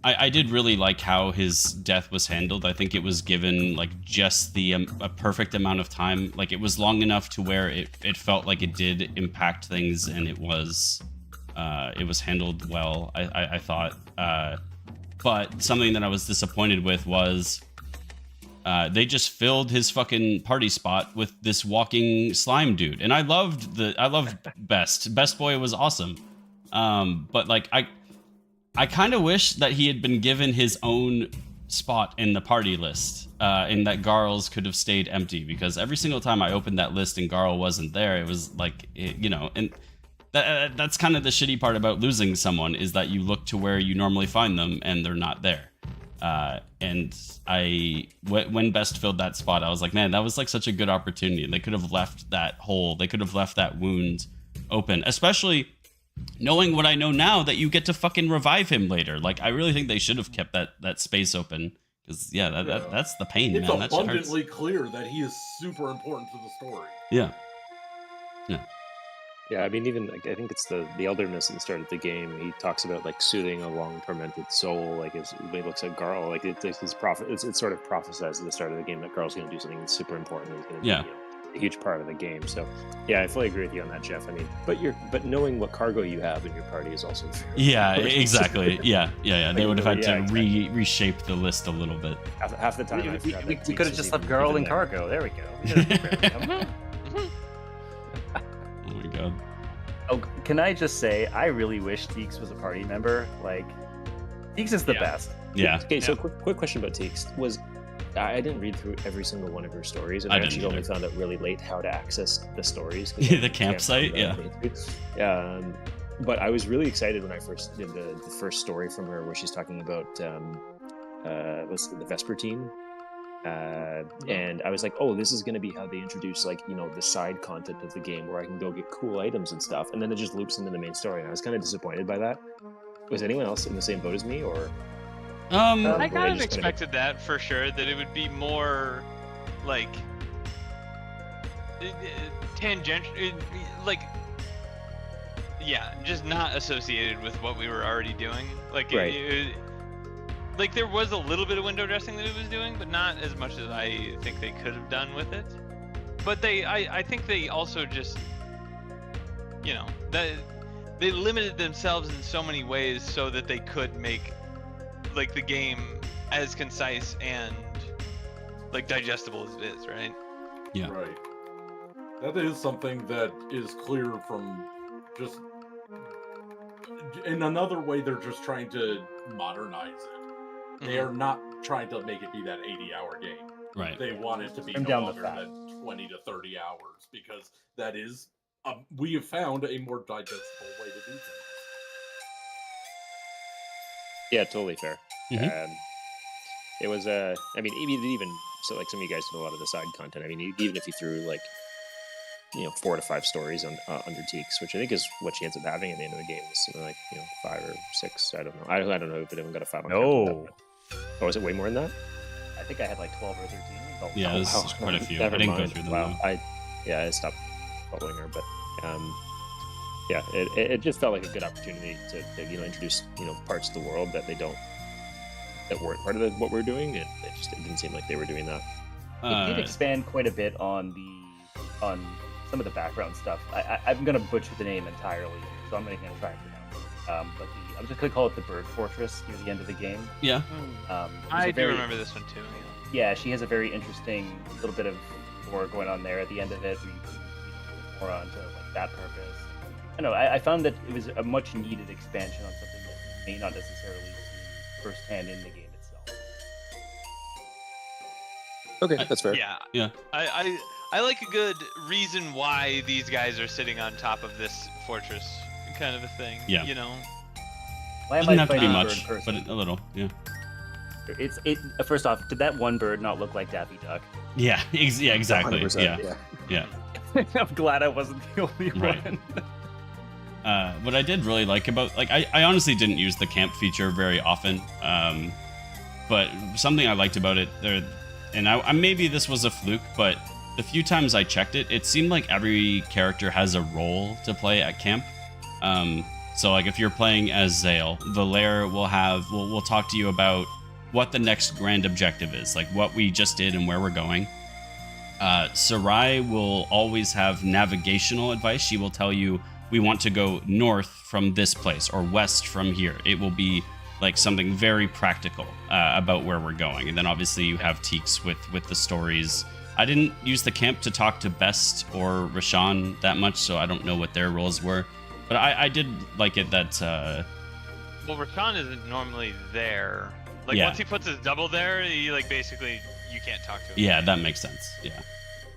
Speaker 1: I did really like how his death was handled. I think it was given just a perfect amount of time. It was long enough to where it felt like it did impact things, and it was handled well, I thought. But something that I was disappointed with was they just filled his fucking party spot with this walking slime dude, and I loved Best Boy was awesome. But I kind of wish that he had been given his own spot in the party list, and that Garl's could have stayed empty, because every single time I opened that list and Garl wasn't there, it was and that's kind of the shitty part about losing someone, is that you look to where you normally find them and they're not there. And when Best filled that spot, I was like, man, that was like such a good opportunity. They could have left that hole, they could have left that wound open, especially knowing what I know now, that you get to fucking revive him later. Like, I really think they should have kept that space open, because that's the pain,
Speaker 2: It's
Speaker 1: man. That shit hurts.
Speaker 2: abundantly clear that he is super important to the story.
Speaker 1: Yeah.
Speaker 4: Yeah, I mean, even like, I think it's the elderness at the start of the game. He talks about like soothing a long tormented soul. Like when he looks at Garl, like it's sort of prophesized at the start of the game that Garl's going to do something that's super important. And it's going to be a huge part of the game. So yeah, I fully agree with you on that, Jeff. I mean, but knowing what cargo you have in your party is also very important.
Speaker 1: Exactly. Yeah. They would have had to reshape the list a little bit.
Speaker 4: Half the time,
Speaker 3: we could have just left Girl in cargo. There we go.
Speaker 1: Oh my god.
Speaker 3: Oh, can I just say, I really wish Teeks was a party member. Like, Teeks is the best.
Speaker 1: Yeah.
Speaker 4: Okay, so quick question about Teeks. I didn't read through every single one of her stories, and I actually only found out really late how to access the stories.
Speaker 1: The campsite,
Speaker 4: But I was really excited when I first did the first story from her, where she's talking about what's the Vespertine. And I was like, oh, this is going to be how they introduce, like, you know, the side content of the game, where I can go get cool items and stuff, and then it just loops into the main story, and I was kind of disappointed by that. Was anyone else in the same boat as me, or?
Speaker 5: I kind of expected that, for sure, that it would be more like tangential, like, yeah, just not associated with what we were already doing. Like,
Speaker 4: right.
Speaker 5: Like, there was a little bit of window dressing that it was doing, but not as much as I think they could have done with it. But I think they also just, you know, they limited themselves in so many ways so that they could make, like, the game as concise and, like, digestible as it is, right?
Speaker 1: Yeah.
Speaker 2: Right. That is something that is clear from just... In another way, they're just trying to modernize it. They are not trying to make it be that 80-hour game.
Speaker 1: Right.
Speaker 2: They want it to be no longer than 20 to 30 hours, because that is, we have found a more digestible way to do things.
Speaker 4: Yeah, totally fair.
Speaker 1: Mm-hmm.
Speaker 4: It was, I mean, even so, like, some of you guys did a lot of the side content. I mean, even if you threw, like, you know, 4 to 5 stories under Teeks, which I think is what she ends up having at the end of the game, is something like, you know, 5 or 6. I don't know. I don't know if anyone got a final count. Oh, is it way more than that?
Speaker 3: I think I had like 12 or 13.
Speaker 1: Yeah, there's quite a few. I didn't go through them.
Speaker 4: Wow. I stopped following her, but yeah, it just felt like a good opportunity to you know, introduce, you know, parts of the world that weren't part of what we're doing, and it didn't seem like they were doing that.
Speaker 3: It did expand quite a bit on some of the background stuff. I'm gonna butcher the name entirely, so I'm gonna try and pronounce it. But I'm just gonna call it the Bird Fortress near the end of the game.
Speaker 1: Yeah.
Speaker 5: I do remember this one too.
Speaker 3: Yeah, she has a very interesting little bit of lore going on there at the end of it, where you can more on to like that purpose. I know. I found that it was a much needed expansion on something that you may not necessarily see firsthand in the game itself.
Speaker 7: Okay, that's fair.
Speaker 5: Yeah. I like a good reason why these guys are sitting on top of this fortress, kind of a thing.
Speaker 1: Yeah.
Speaker 5: You know.
Speaker 3: Why am
Speaker 1: Doesn't
Speaker 3: I
Speaker 1: have to be
Speaker 3: fighting
Speaker 1: much,
Speaker 3: bird
Speaker 1: but
Speaker 3: person?
Speaker 1: a little. Yeah.
Speaker 3: First off, did that one bird not look like Daffy Duck?
Speaker 1: Yeah. Yeah. Exactly.
Speaker 7: 100%,
Speaker 1: Yeah.
Speaker 3: I'm glad I wasn't the only
Speaker 1: Right.
Speaker 3: one.
Speaker 1: What I did really like about, like, I honestly didn't use the camp feature very often, but something I liked about it there, and I maybe this was a fluke, but the few times I checked it, it seemed like every character has a role to play at camp. So like if you're playing as Zale, the lair will talk to you about what the next grand objective is, like what we just did and where we're going. Sarai will always have navigational advice. She will tell you, we want to go north from this place or west from here. It will be like something very practical about where we're going. And then obviously you have Teeks with the stories. I didn't use the camp to talk to Best or Rashawn that much, so I don't know what their roles were. But I did like it that...
Speaker 5: Well, Rashawn isn't normally there. Like,
Speaker 1: Yeah.
Speaker 5: once he puts his double there, he, like, basically, you can't talk to him.
Speaker 1: Yeah, that makes sense. Yeah.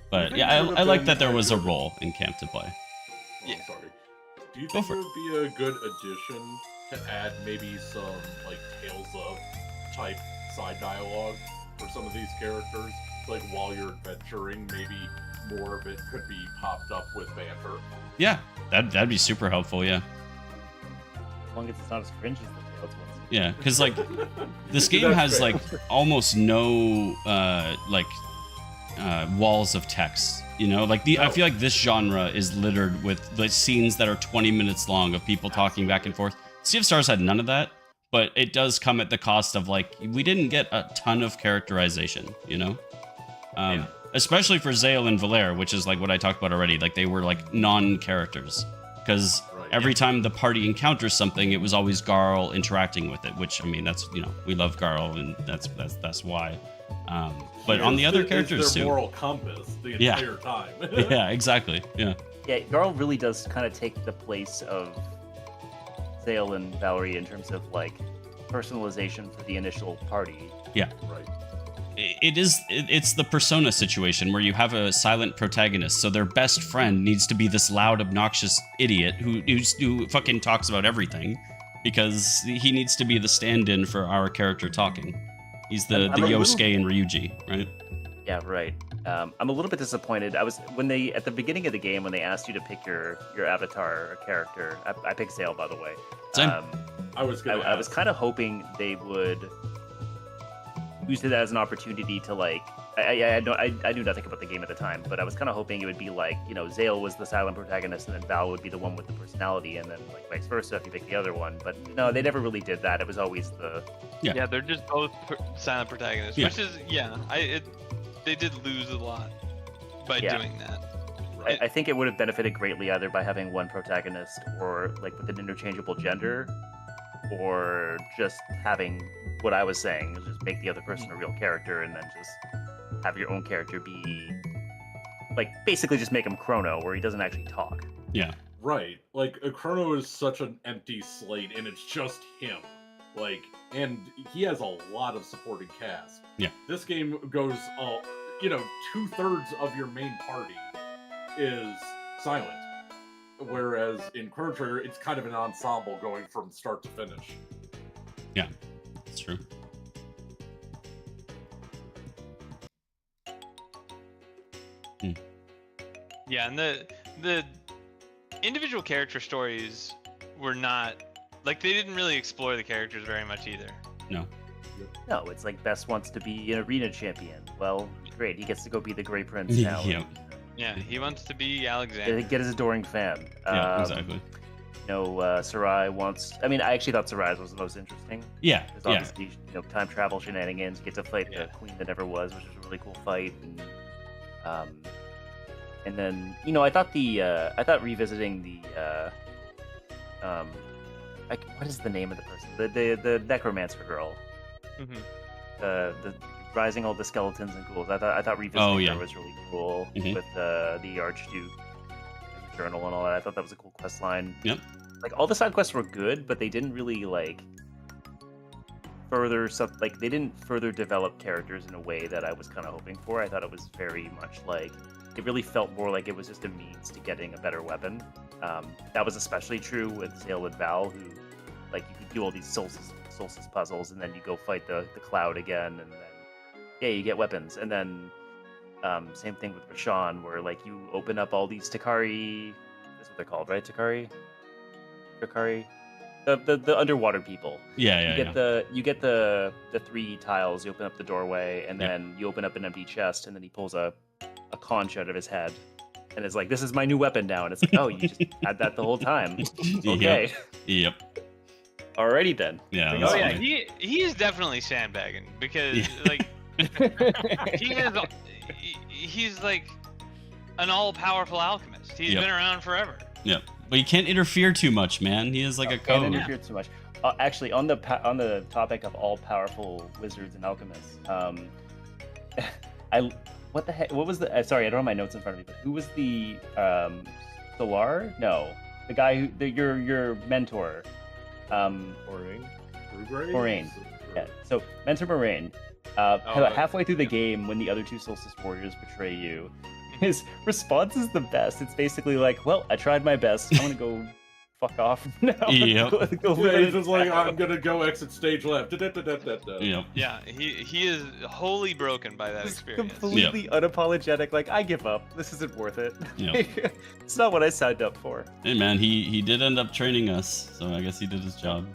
Speaker 1: But
Speaker 2: think
Speaker 1: yeah,
Speaker 2: it would
Speaker 1: I
Speaker 2: have
Speaker 1: like
Speaker 2: been
Speaker 1: that there was a
Speaker 2: ideal.
Speaker 1: role in camp to play.
Speaker 2: Oh,
Speaker 5: Yeah.
Speaker 2: sorry. Do you
Speaker 1: Go
Speaker 2: think
Speaker 1: for
Speaker 2: it
Speaker 1: it.
Speaker 2: would be a good addition to add maybe some like Tales of type side dialogue for some of these characters? Like while you're adventuring, maybe more of it could be popped up with banter.
Speaker 1: Yeah, that'd be super helpful. Yeah,
Speaker 3: As long as it's not as cringe as the Tales ones.
Speaker 1: yeah, because like this game
Speaker 2: That's
Speaker 1: has
Speaker 2: fair.
Speaker 1: like almost no walls of text. You know, like I
Speaker 2: No.
Speaker 1: feel like this genre is littered with like scenes that are 20 minutes long of people talking back and forth. Sea of Stars had none of that, but it does come at the cost of like we didn't get a ton of characterization. You know, especially for Zale and Valere, which is like what I talked about already. Like they were like non-characters because
Speaker 2: Right.
Speaker 1: every time the party encounters something, it was always Garl interacting with it. Which I mean, that's we love Garl, and that's why. But on the other characters
Speaker 2: it's their
Speaker 1: too.
Speaker 2: moral compass the
Speaker 1: Yeah.
Speaker 2: entire time.
Speaker 1: Yeah, exactly. Yeah.
Speaker 3: Yeah, Garl really does kind of take the place of Zale and Valerie in terms of like personalization for the initial party.
Speaker 1: Yeah.
Speaker 2: Right.
Speaker 1: It's the persona situation where you have a silent protagonist, so their best friend needs to be this loud, obnoxious idiot who fucking talks about everything because he needs to be the stand-in for our character talking. He's the
Speaker 3: I'm a little-
Speaker 1: Yosuke and Ryuji, right?
Speaker 3: Yeah, right. I'm a little bit disappointed. I was at the beginning of the game when they asked you to pick your avatar or character. I picked Zale, by the way.
Speaker 1: Same.
Speaker 2: I was gonna.
Speaker 3: I was kind of hoping they would use it as an opportunity to like. I knew nothing about the game at the time, but I was kind of hoping it would be like Zale was the silent protagonist, and then Val would be the one with the personality, and then like vice versa if you pick the other one. But no, they never really did that. It was always the
Speaker 5: Yeah, they're just both silent protagonists,
Speaker 1: Yeah.
Speaker 5: which is they did lose a lot by
Speaker 3: Yeah.
Speaker 5: doing that.
Speaker 3: I think it would have benefited greatly either by having one protagonist or like with an interchangeable gender, or just having what I was saying, is just make the other person a real character and then just have your own character be like basically just make him Chrono, where he doesn't actually talk.
Speaker 1: Yeah.
Speaker 2: Right. Like, a Chrono is such an empty slate, and it's just him. Like, and he has a lot of supporting cast.
Speaker 1: Yeah.
Speaker 2: This game goes, 2/3 of your main party is silent. Whereas in Chrono Trigger, it's kind of an ensemble going from start to finish.
Speaker 1: Yeah. It's true.
Speaker 5: Yeah, and the individual character stories were not like they didn't really explore the characters very much either.
Speaker 1: No.
Speaker 3: No, it's like Bess wants to be an arena champion. Well, great, he gets to go be the Grey Prince now.
Speaker 1: Yeah.
Speaker 5: Yeah, he wants to be Alexander.
Speaker 3: Get his adoring fan.
Speaker 1: Yeah. Exactly.
Speaker 3: Sarai wants. I mean, I actually thought Sarai's was the most interesting.
Speaker 1: Yeah.
Speaker 3: Because
Speaker 1: Yeah.
Speaker 3: obviously, time travel shenanigans. You get to fight
Speaker 5: Yeah.
Speaker 3: the queen that never was, which was a really cool fight. And then I thought revisiting the what is the name of the person? The necromancer girl.
Speaker 5: Mhm.
Speaker 3: The rising all the skeletons and ghouls. I thought revisiting
Speaker 1: yeah.
Speaker 3: her was really cool
Speaker 1: Mhm.
Speaker 3: with the Archduke journal and all that. I thought that was a cool quest line.
Speaker 1: Yep.
Speaker 3: Like all the side quests were good, but they didn't really like further stuff. Like they didn't further develop characters in a way that I was kind of hoping for. I thought it was very much like it really felt more like it was just a means to getting a better weapon. That was especially true with Zale and Val, who like you could do all these solstice puzzles, and then you go fight the cloud again, and then you get weapons, and then same thing with Rashawn, where like you open up all these Takari. That's what they're called, right? Takari, the underwater people.
Speaker 1: Yeah.
Speaker 3: You get the 3 tiles. You open up the doorway, and
Speaker 1: Yep.
Speaker 3: then you open up an empty chest, and then he pulls a conch out of his head, and it's like, this is my new weapon now. And it's like, oh, you just had that the whole time. Okay,
Speaker 1: Yep.
Speaker 3: alrighty then.
Speaker 1: Yeah.
Speaker 5: Oh
Speaker 1: that's
Speaker 5: yeah,
Speaker 1: funny.
Speaker 5: he is definitely sandbagging because like he's like an all-powerful alchemist. He's
Speaker 1: Yep.
Speaker 5: been around forever.
Speaker 1: Yep. But you can't interfere too much, man. He is like a
Speaker 3: Can't
Speaker 1: code.
Speaker 3: interfere too much. Actually, on the topic of all-powerful wizards and alchemists, what the heck? What was the? Sorry, I don't have my notes in front of me. But who was the Solar? No, the guy who your mentor. Moraine. Yeah. So mentor Moraine. Halfway through the game, when the other 2 Solstice Warriors betray you, his response is the best. It's basically like, "Well, I tried my best. I'm gonna go fuck off now.
Speaker 1: Yep.
Speaker 3: Go
Speaker 2: Yeah,
Speaker 3: live
Speaker 2: he's just like,
Speaker 3: now."
Speaker 2: I'm gonna go exit stage left. Da-da-da-da-da-da.
Speaker 1: Yep.
Speaker 5: Yeah, he is wholly broken by that
Speaker 3: Just
Speaker 5: experience.
Speaker 3: completely unapologetic, like, I give up. This isn't worth it.
Speaker 1: Yep.
Speaker 3: It's not what I signed up for.
Speaker 1: Hey man, he did end up training us, so I guess he did his job.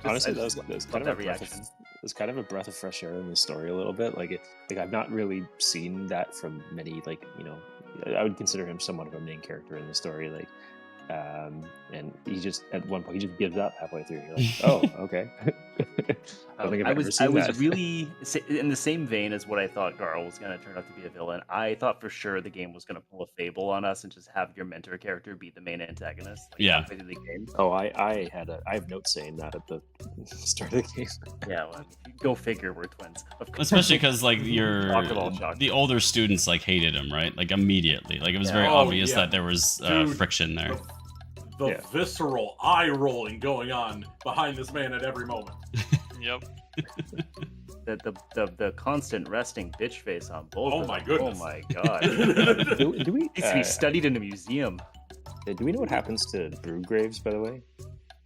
Speaker 4: Honestly,
Speaker 3: I
Speaker 4: that was,
Speaker 3: just
Speaker 4: that was
Speaker 3: love
Speaker 4: kind of
Speaker 3: that
Speaker 4: a breath
Speaker 3: reaction.
Speaker 4: it was kind of a breath of fresh air in the story a little bit. Like I've not really seen that from many. Like, you know, I would consider him somewhat of a main character in the story. Like, and he just at one point he just gives up halfway through. You're like, oh, okay. I don't think I've ever seen
Speaker 3: I was
Speaker 4: that.
Speaker 3: really in the same vein as what I thought Garl was going to turn out to be a villain. I thought for sure the game was going to pull a Fable on us and just have your mentor character be the main antagonist. Like,
Speaker 1: Yeah.
Speaker 3: halfway through the game.
Speaker 4: Oh, I have notes saying that at the start of the game.
Speaker 3: Yeah, well, go figure. We're twins. Of course.
Speaker 1: Especially because like
Speaker 3: Shock of all shocks.
Speaker 1: the older students like hated him, right? Like immediately. Like it was
Speaker 3: Yeah.
Speaker 1: very
Speaker 2: Oh,
Speaker 1: obvious
Speaker 2: yeah.
Speaker 1: that there was
Speaker 2: Dude.
Speaker 1: friction there.
Speaker 2: The
Speaker 4: Yeah.
Speaker 2: visceral eye rolling going on behind this man at every moment.
Speaker 5: Yep.
Speaker 3: The constant resting bitch face on both.
Speaker 2: Oh
Speaker 3: of
Speaker 2: my
Speaker 3: them.
Speaker 2: goodness.
Speaker 3: Oh my god.
Speaker 4: Do we
Speaker 3: Needs to be studied in a museum.
Speaker 4: do we know what happens to Brew Graves, by the way?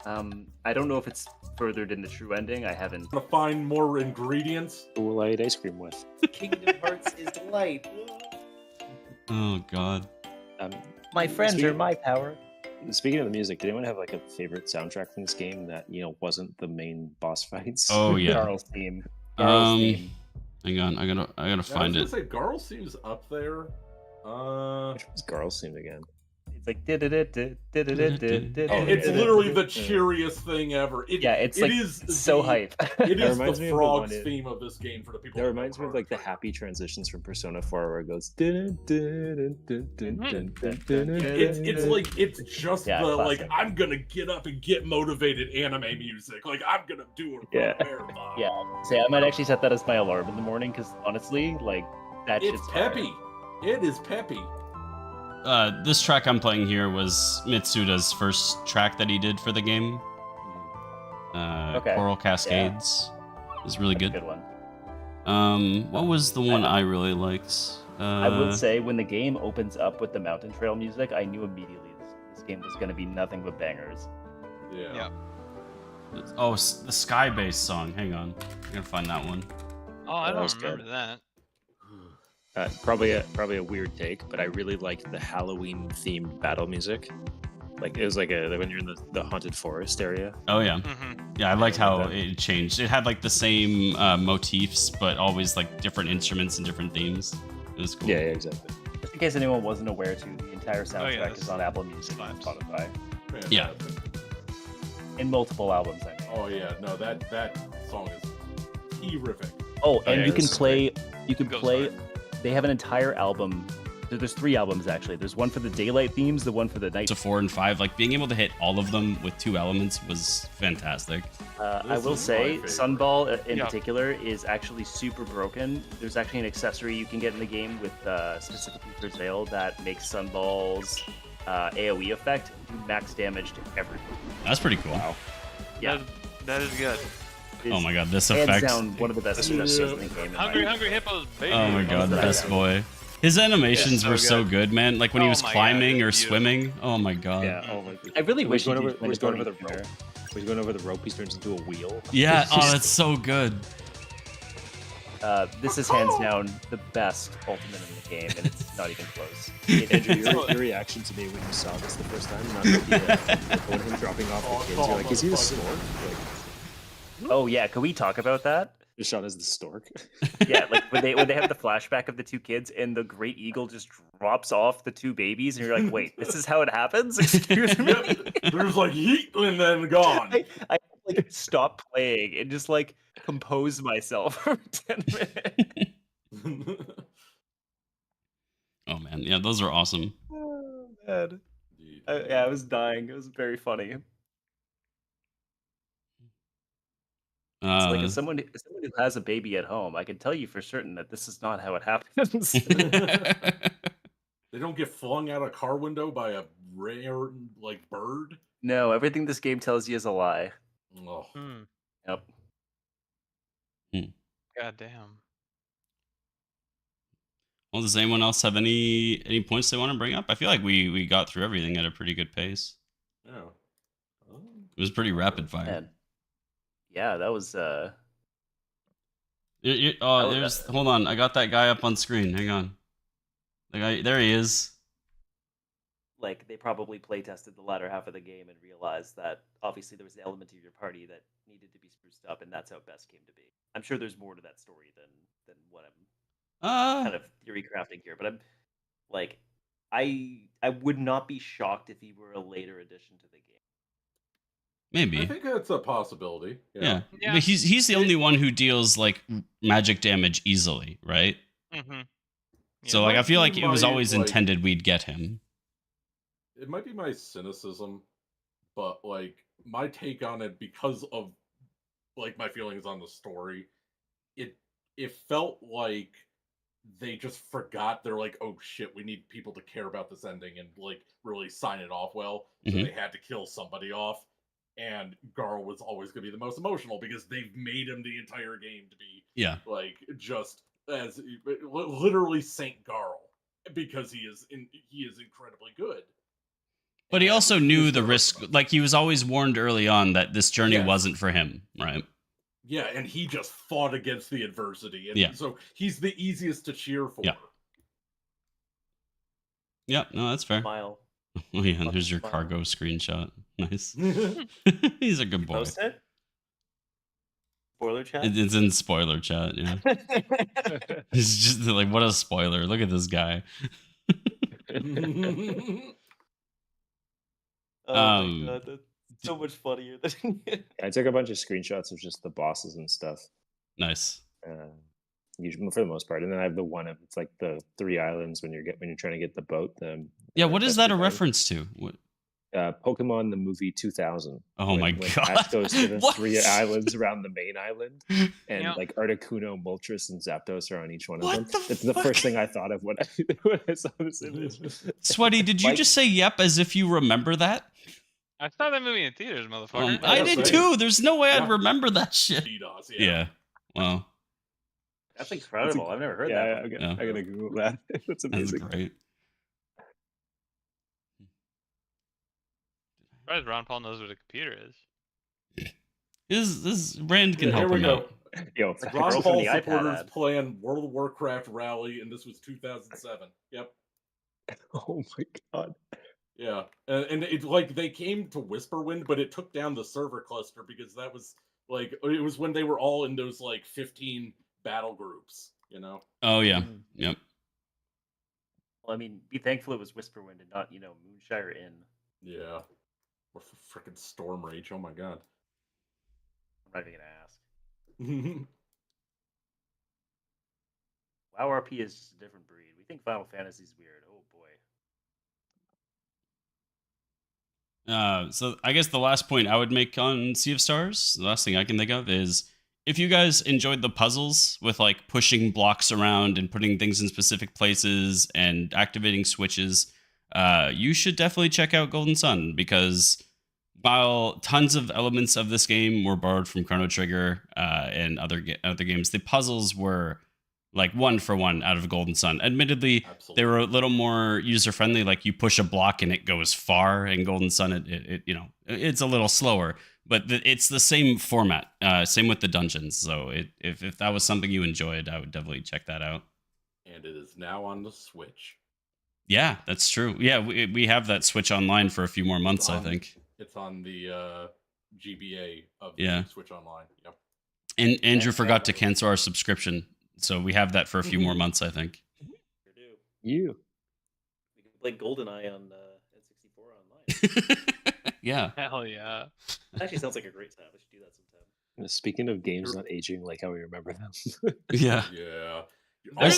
Speaker 3: I don't know if it's furthered in the true ending. I haven't.
Speaker 2: To find more ingredients.
Speaker 4: Who will I eat ice cream with?
Speaker 6: Kingdom Hearts is light.
Speaker 1: Oh god.
Speaker 3: My
Speaker 4: friends are
Speaker 3: my power.
Speaker 4: Speaking of the music, did anyone have like a favorite soundtrack from this game that, you know, wasn't the main boss fights?
Speaker 1: Oh yeah.
Speaker 3: Garl's theme. Garl's theme.
Speaker 1: Hang on, I gotta find
Speaker 2: I
Speaker 1: it.
Speaker 2: was gonna say Garl seems up there.
Speaker 4: Which was Garl's theme again?
Speaker 3: It's like
Speaker 2: It's literally the cheeriest thing ever.
Speaker 3: Yeah, it's like
Speaker 2: is
Speaker 3: so
Speaker 2: the-
Speaker 3: hype.
Speaker 2: It
Speaker 4: That
Speaker 2: is
Speaker 4: reminds
Speaker 2: the
Speaker 4: me of the
Speaker 2: frogs
Speaker 4: one in-
Speaker 2: theme of this game for the people.
Speaker 4: That
Speaker 2: who
Speaker 4: reminds me
Speaker 2: know
Speaker 4: of like the
Speaker 2: Chrono
Speaker 4: happy transitions from Persona 4 where it goes. It's
Speaker 2: it's just
Speaker 3: Yeah,
Speaker 2: the like
Speaker 3: classic.
Speaker 2: I'm gonna get up and get motivated anime music. Like I'm gonna do a
Speaker 4: Yeah.
Speaker 2: marathon.
Speaker 3: Yeah, say I might actually set that as my alarm in the morning because honestly, like that
Speaker 2: It's
Speaker 3: shit's
Speaker 2: peppy. It is peppy.
Speaker 1: This track I'm playing here was Mitsuda's first track that he did for the game.
Speaker 3: Okay.
Speaker 1: Coral Cascades. It was really
Speaker 3: That's a
Speaker 1: good.
Speaker 3: good one.
Speaker 1: What was the one I really liked?
Speaker 3: I would say when the game opens up with the mountain trail music, I knew immediately this game was going to be nothing but bangers.
Speaker 2: Yeah.
Speaker 5: Yeah.
Speaker 1: Oh, the Sky Base song. Hang on, I gotta find that one.
Speaker 5: Oh, I
Speaker 4: that was
Speaker 5: don't remember
Speaker 4: good.
Speaker 5: that.
Speaker 4: Probably a weird take, but I really liked the Halloween themed battle music. Like it was like when you're in the haunted forest area.
Speaker 1: Oh yeah,
Speaker 5: Mm-hmm.
Speaker 1: yeah. I liked how
Speaker 4: that.
Speaker 1: it changed. It had like the same motifs, but always like different instruments and different themes. It was cool.
Speaker 4: Yeah, exactly.
Speaker 3: Just in case anyone wasn't aware, too, the entire soundtrack
Speaker 5: that's-
Speaker 3: is on Apple Music and
Speaker 5: slaps.
Speaker 3: Spotify.
Speaker 1: Yeah.
Speaker 2: Fantastic.
Speaker 3: In multiple albums, I mean.
Speaker 2: Oh yeah. No, that song is terrific.
Speaker 3: Oh, and
Speaker 4: yeah,
Speaker 3: you can
Speaker 4: this is
Speaker 3: play. You can
Speaker 5: Goes
Speaker 3: play.
Speaker 5: hard.
Speaker 3: They have an entire album. There's 3 albums actually. There's one for the daylight themes, the one for the night.
Speaker 1: To 4 and 5, like being able to hit all of them with 2 elements was fantastic.
Speaker 3: I
Speaker 2: This
Speaker 3: will
Speaker 2: is
Speaker 3: say,
Speaker 2: my favorite.
Speaker 3: Sunball in
Speaker 5: Yeah.
Speaker 3: particular is actually super broken. There's actually an accessory you can get in the game with specifically for Zale that makes Sunball's AOE effect do max damage to everything.
Speaker 1: That's pretty cool.
Speaker 3: Yeah,
Speaker 5: That is good.
Speaker 1: Oh my god, this
Speaker 3: hands
Speaker 1: effect.
Speaker 3: down one of the best accessories in the game. in my
Speaker 5: Hungry,
Speaker 3: opinion.
Speaker 5: hungry hippos, baby.
Speaker 1: Oh my god,
Speaker 3: That's
Speaker 1: best
Speaker 3: right.
Speaker 1: boy. His animations
Speaker 5: Yeah,
Speaker 1: were
Speaker 5: so
Speaker 1: so good, man. Like when he
Speaker 5: Oh
Speaker 1: was
Speaker 5: my God,
Speaker 1: climbing or
Speaker 5: beautiful.
Speaker 1: swimming. Oh my god.
Speaker 4: Yeah. Oh my.
Speaker 3: I really
Speaker 4: When
Speaker 3: wish
Speaker 4: he's going
Speaker 3: he
Speaker 4: over.
Speaker 3: did
Speaker 4: When he's going over the
Speaker 3: Mandalorian
Speaker 4: rope. When he's going over the rope, he turns into a wheel.
Speaker 1: Yeah,
Speaker 4: It's
Speaker 1: oh,
Speaker 4: just-
Speaker 1: that's so good.
Speaker 3: This is hands down the best ultimate in the game, and it's not even close.
Speaker 4: Andrew, your reaction to me when you saw this the first time, not when him dropping off the kids, you're like, is he a stork? Like,
Speaker 3: Oh yeah, can we talk about that?
Speaker 4: just shot as the stork.
Speaker 3: Yeah, like when they have the flashback of the 2 kids and the great eagle just drops off the 2 babies, and you're like, wait, this is how it happens? Excuse me.
Speaker 2: Yep. There's like heat and then gone.
Speaker 3: I like stop playing and just like compose myself for 10 minutes.
Speaker 1: Oh man, yeah, those are awesome.
Speaker 3: Oh, man. Yeah, I was dying. It was very funny. It's like as someone who has a baby at home, I can tell you for certain that this is not how it happens.
Speaker 2: They don't get flung out a car window by a rare like bird.
Speaker 3: No, everything this game tells you is a lie.
Speaker 2: Oh.
Speaker 5: Hmm.
Speaker 3: Yep.
Speaker 5: God damn.
Speaker 1: Well, does anyone else have any points they want to bring up? I feel like we got through everything at a pretty good pace.
Speaker 2: Yeah. Oh.
Speaker 1: It was pretty rapid fire.
Speaker 3: Man. Yeah, that was
Speaker 1: There's hold on, I got that guy up on screen. Hang on. The guy, there he is.
Speaker 6: Like they probably play tested the latter half of the game and realized that obviously there was an element of your party that needed to be spruced up, and that's how best came to be. I'm sure there's more to that story than what I'm kind of theory crafting here, but I'm like, I would not be shocked if he were a later addition to the game.
Speaker 1: Maybe.
Speaker 2: I think that's a possibility.
Speaker 1: Yeah.
Speaker 5: Yeah.
Speaker 1: But he's the only one who deals like magic damage easily, right?
Speaker 5: Mm-hmm.
Speaker 1: So like I feel like it was
Speaker 2: my,
Speaker 1: always
Speaker 2: like-
Speaker 1: intended we'd get him.
Speaker 2: It might be my cynicism, but like my take on it, because of like my feelings on the story, it felt like they just forgot. They're like, oh shit, we need people to care about this ending and like really sign it off well. So
Speaker 1: Mhm.
Speaker 2: they had to kill somebody off. And Garl was always going to be the most emotional because they've made him the entire game to be
Speaker 1: Yeah.
Speaker 2: like just as literally Saint Garl, because he is incredibly good.
Speaker 1: But he
Speaker 2: And
Speaker 1: also
Speaker 2: he
Speaker 1: knew
Speaker 2: was
Speaker 1: the
Speaker 2: gonna
Speaker 1: risk.
Speaker 2: hurt them.
Speaker 1: Like he was always warned early on that this journey
Speaker 2: Yes.
Speaker 1: wasn't for him, right?
Speaker 2: Yeah, and he just fought against the adversity. And
Speaker 1: Yeah.
Speaker 2: so he's the easiest to cheer for.
Speaker 1: Yeah. Yeah, no, that's fair.
Speaker 6: Smile.
Speaker 1: Oh yeah,
Speaker 6: Fucking
Speaker 1: there's your
Speaker 6: smile.
Speaker 1: cargo screenshot. Nice. He's a good boy.
Speaker 6: Post it? Spoiler chat?
Speaker 1: It's in spoiler chat, yeah. It's just like, what a spoiler. Look at this guy.
Speaker 6: Oh
Speaker 1: Um,
Speaker 6: my god, that's so much funnier than
Speaker 4: I took a bunch of screenshots of just the bosses and stuff.
Speaker 1: Nice.
Speaker 4: Usually, for the most part, and then I have the one of it's like the 3 islands when you're trying to get the boat.
Speaker 1: Yeah, what is that a
Speaker 4: Pesky
Speaker 1: reference to? What?
Speaker 4: Pokemon the movie 2000.
Speaker 1: Oh my
Speaker 4: when
Speaker 1: God.
Speaker 4: Ash goes to the
Speaker 1: What?
Speaker 4: 3 islands around the main island, and
Speaker 5: Yeah.
Speaker 4: like Articuno, Moltres, and Zapdos are on each one of
Speaker 1: What
Speaker 4: them.
Speaker 1: the
Speaker 4: It's the
Speaker 1: fuck?
Speaker 4: first thing I thought of when I saw this image.
Speaker 1: Sweaty, did you
Speaker 4: Like-
Speaker 1: just say yep as if you remember that?
Speaker 5: I saw that movie in theaters, motherfucker.
Speaker 1: I
Speaker 2: Yeah,
Speaker 1: did
Speaker 2: same.
Speaker 1: too. There's no way I'd
Speaker 2: Yeah.
Speaker 1: remember that shit.
Speaker 2: DDoS,
Speaker 1: Yeah. Well,
Speaker 3: that's incredible. I've never heard
Speaker 4: Yeah,
Speaker 3: that.
Speaker 1: Yeah.
Speaker 4: I gotta Google that. That's
Speaker 1: that's
Speaker 4: amazing.
Speaker 1: great.
Speaker 5: Surprised Ron Paul knows what a computer is.
Speaker 1: This Rand can
Speaker 2: Yeah,
Speaker 1: help
Speaker 2: here we
Speaker 1: him
Speaker 2: go.
Speaker 1: out.
Speaker 4: Yo,
Speaker 3: It's like
Speaker 2: Ron
Speaker 3: girl from
Speaker 2: Paul
Speaker 3: the iPad
Speaker 2: supporters
Speaker 3: ad.
Speaker 2: playing World of Warcraft rally, and this was 2007. Yep.
Speaker 4: oh my god.
Speaker 2: Yeah, and it's like they came to Whisperwind, but it took down the server cluster because that was like it was when they were all in those like 15 battle groups, you know.
Speaker 1: Oh yeah.
Speaker 4: Mm.
Speaker 1: Yep.
Speaker 3: Well, I mean, be thankful it was Whisperwind and not, Moonshire Inn.
Speaker 2: Yeah, or freaking Storm Rage. Oh my god.
Speaker 3: I'm not even gonna ask. WoW RP is just a different breed. We think Final Fantasy's weird. Oh boy.
Speaker 1: So I guess the last point I would make on Sea of Stars, the last thing I can think of is if you guys enjoyed the puzzles with like pushing blocks around and putting things in specific places and activating switches, you should definitely check out Golden Sun, because while tons of elements of this game were borrowed from Chrono Trigger and other games, the puzzles were like one for one out of Golden Sun. Admittedly,
Speaker 2: Absolutely.
Speaker 1: they were a little more user friendly. Like you push a block and it goes far. In Golden Sun, it's a little slower, but it's the same format. Same with the dungeons. So if that was something you enjoyed, I would definitely check that out.
Speaker 2: And it is now on the Switch.
Speaker 1: Yeah, that's true. Yeah, we have that Switch Online for a few more months, I
Speaker 2: on-
Speaker 1: think.
Speaker 2: It's on the GBA of the
Speaker 1: Yeah.
Speaker 2: Switch Online. Yep.
Speaker 1: And Andrew
Speaker 3: That's
Speaker 1: forgot to
Speaker 3: right.
Speaker 1: cancel our subscription, so we have that for a few more months, I think.
Speaker 6: Sure do.
Speaker 4: You.
Speaker 6: We can play GoldenEye on N64 online.
Speaker 1: Yeah.
Speaker 5: Hell yeah.
Speaker 6: That actually sounds like a great time. I should do that sometime.
Speaker 4: Speaking of games not aging like how we remember them.
Speaker 1: Yeah.
Speaker 2: Yeah.
Speaker 5: There's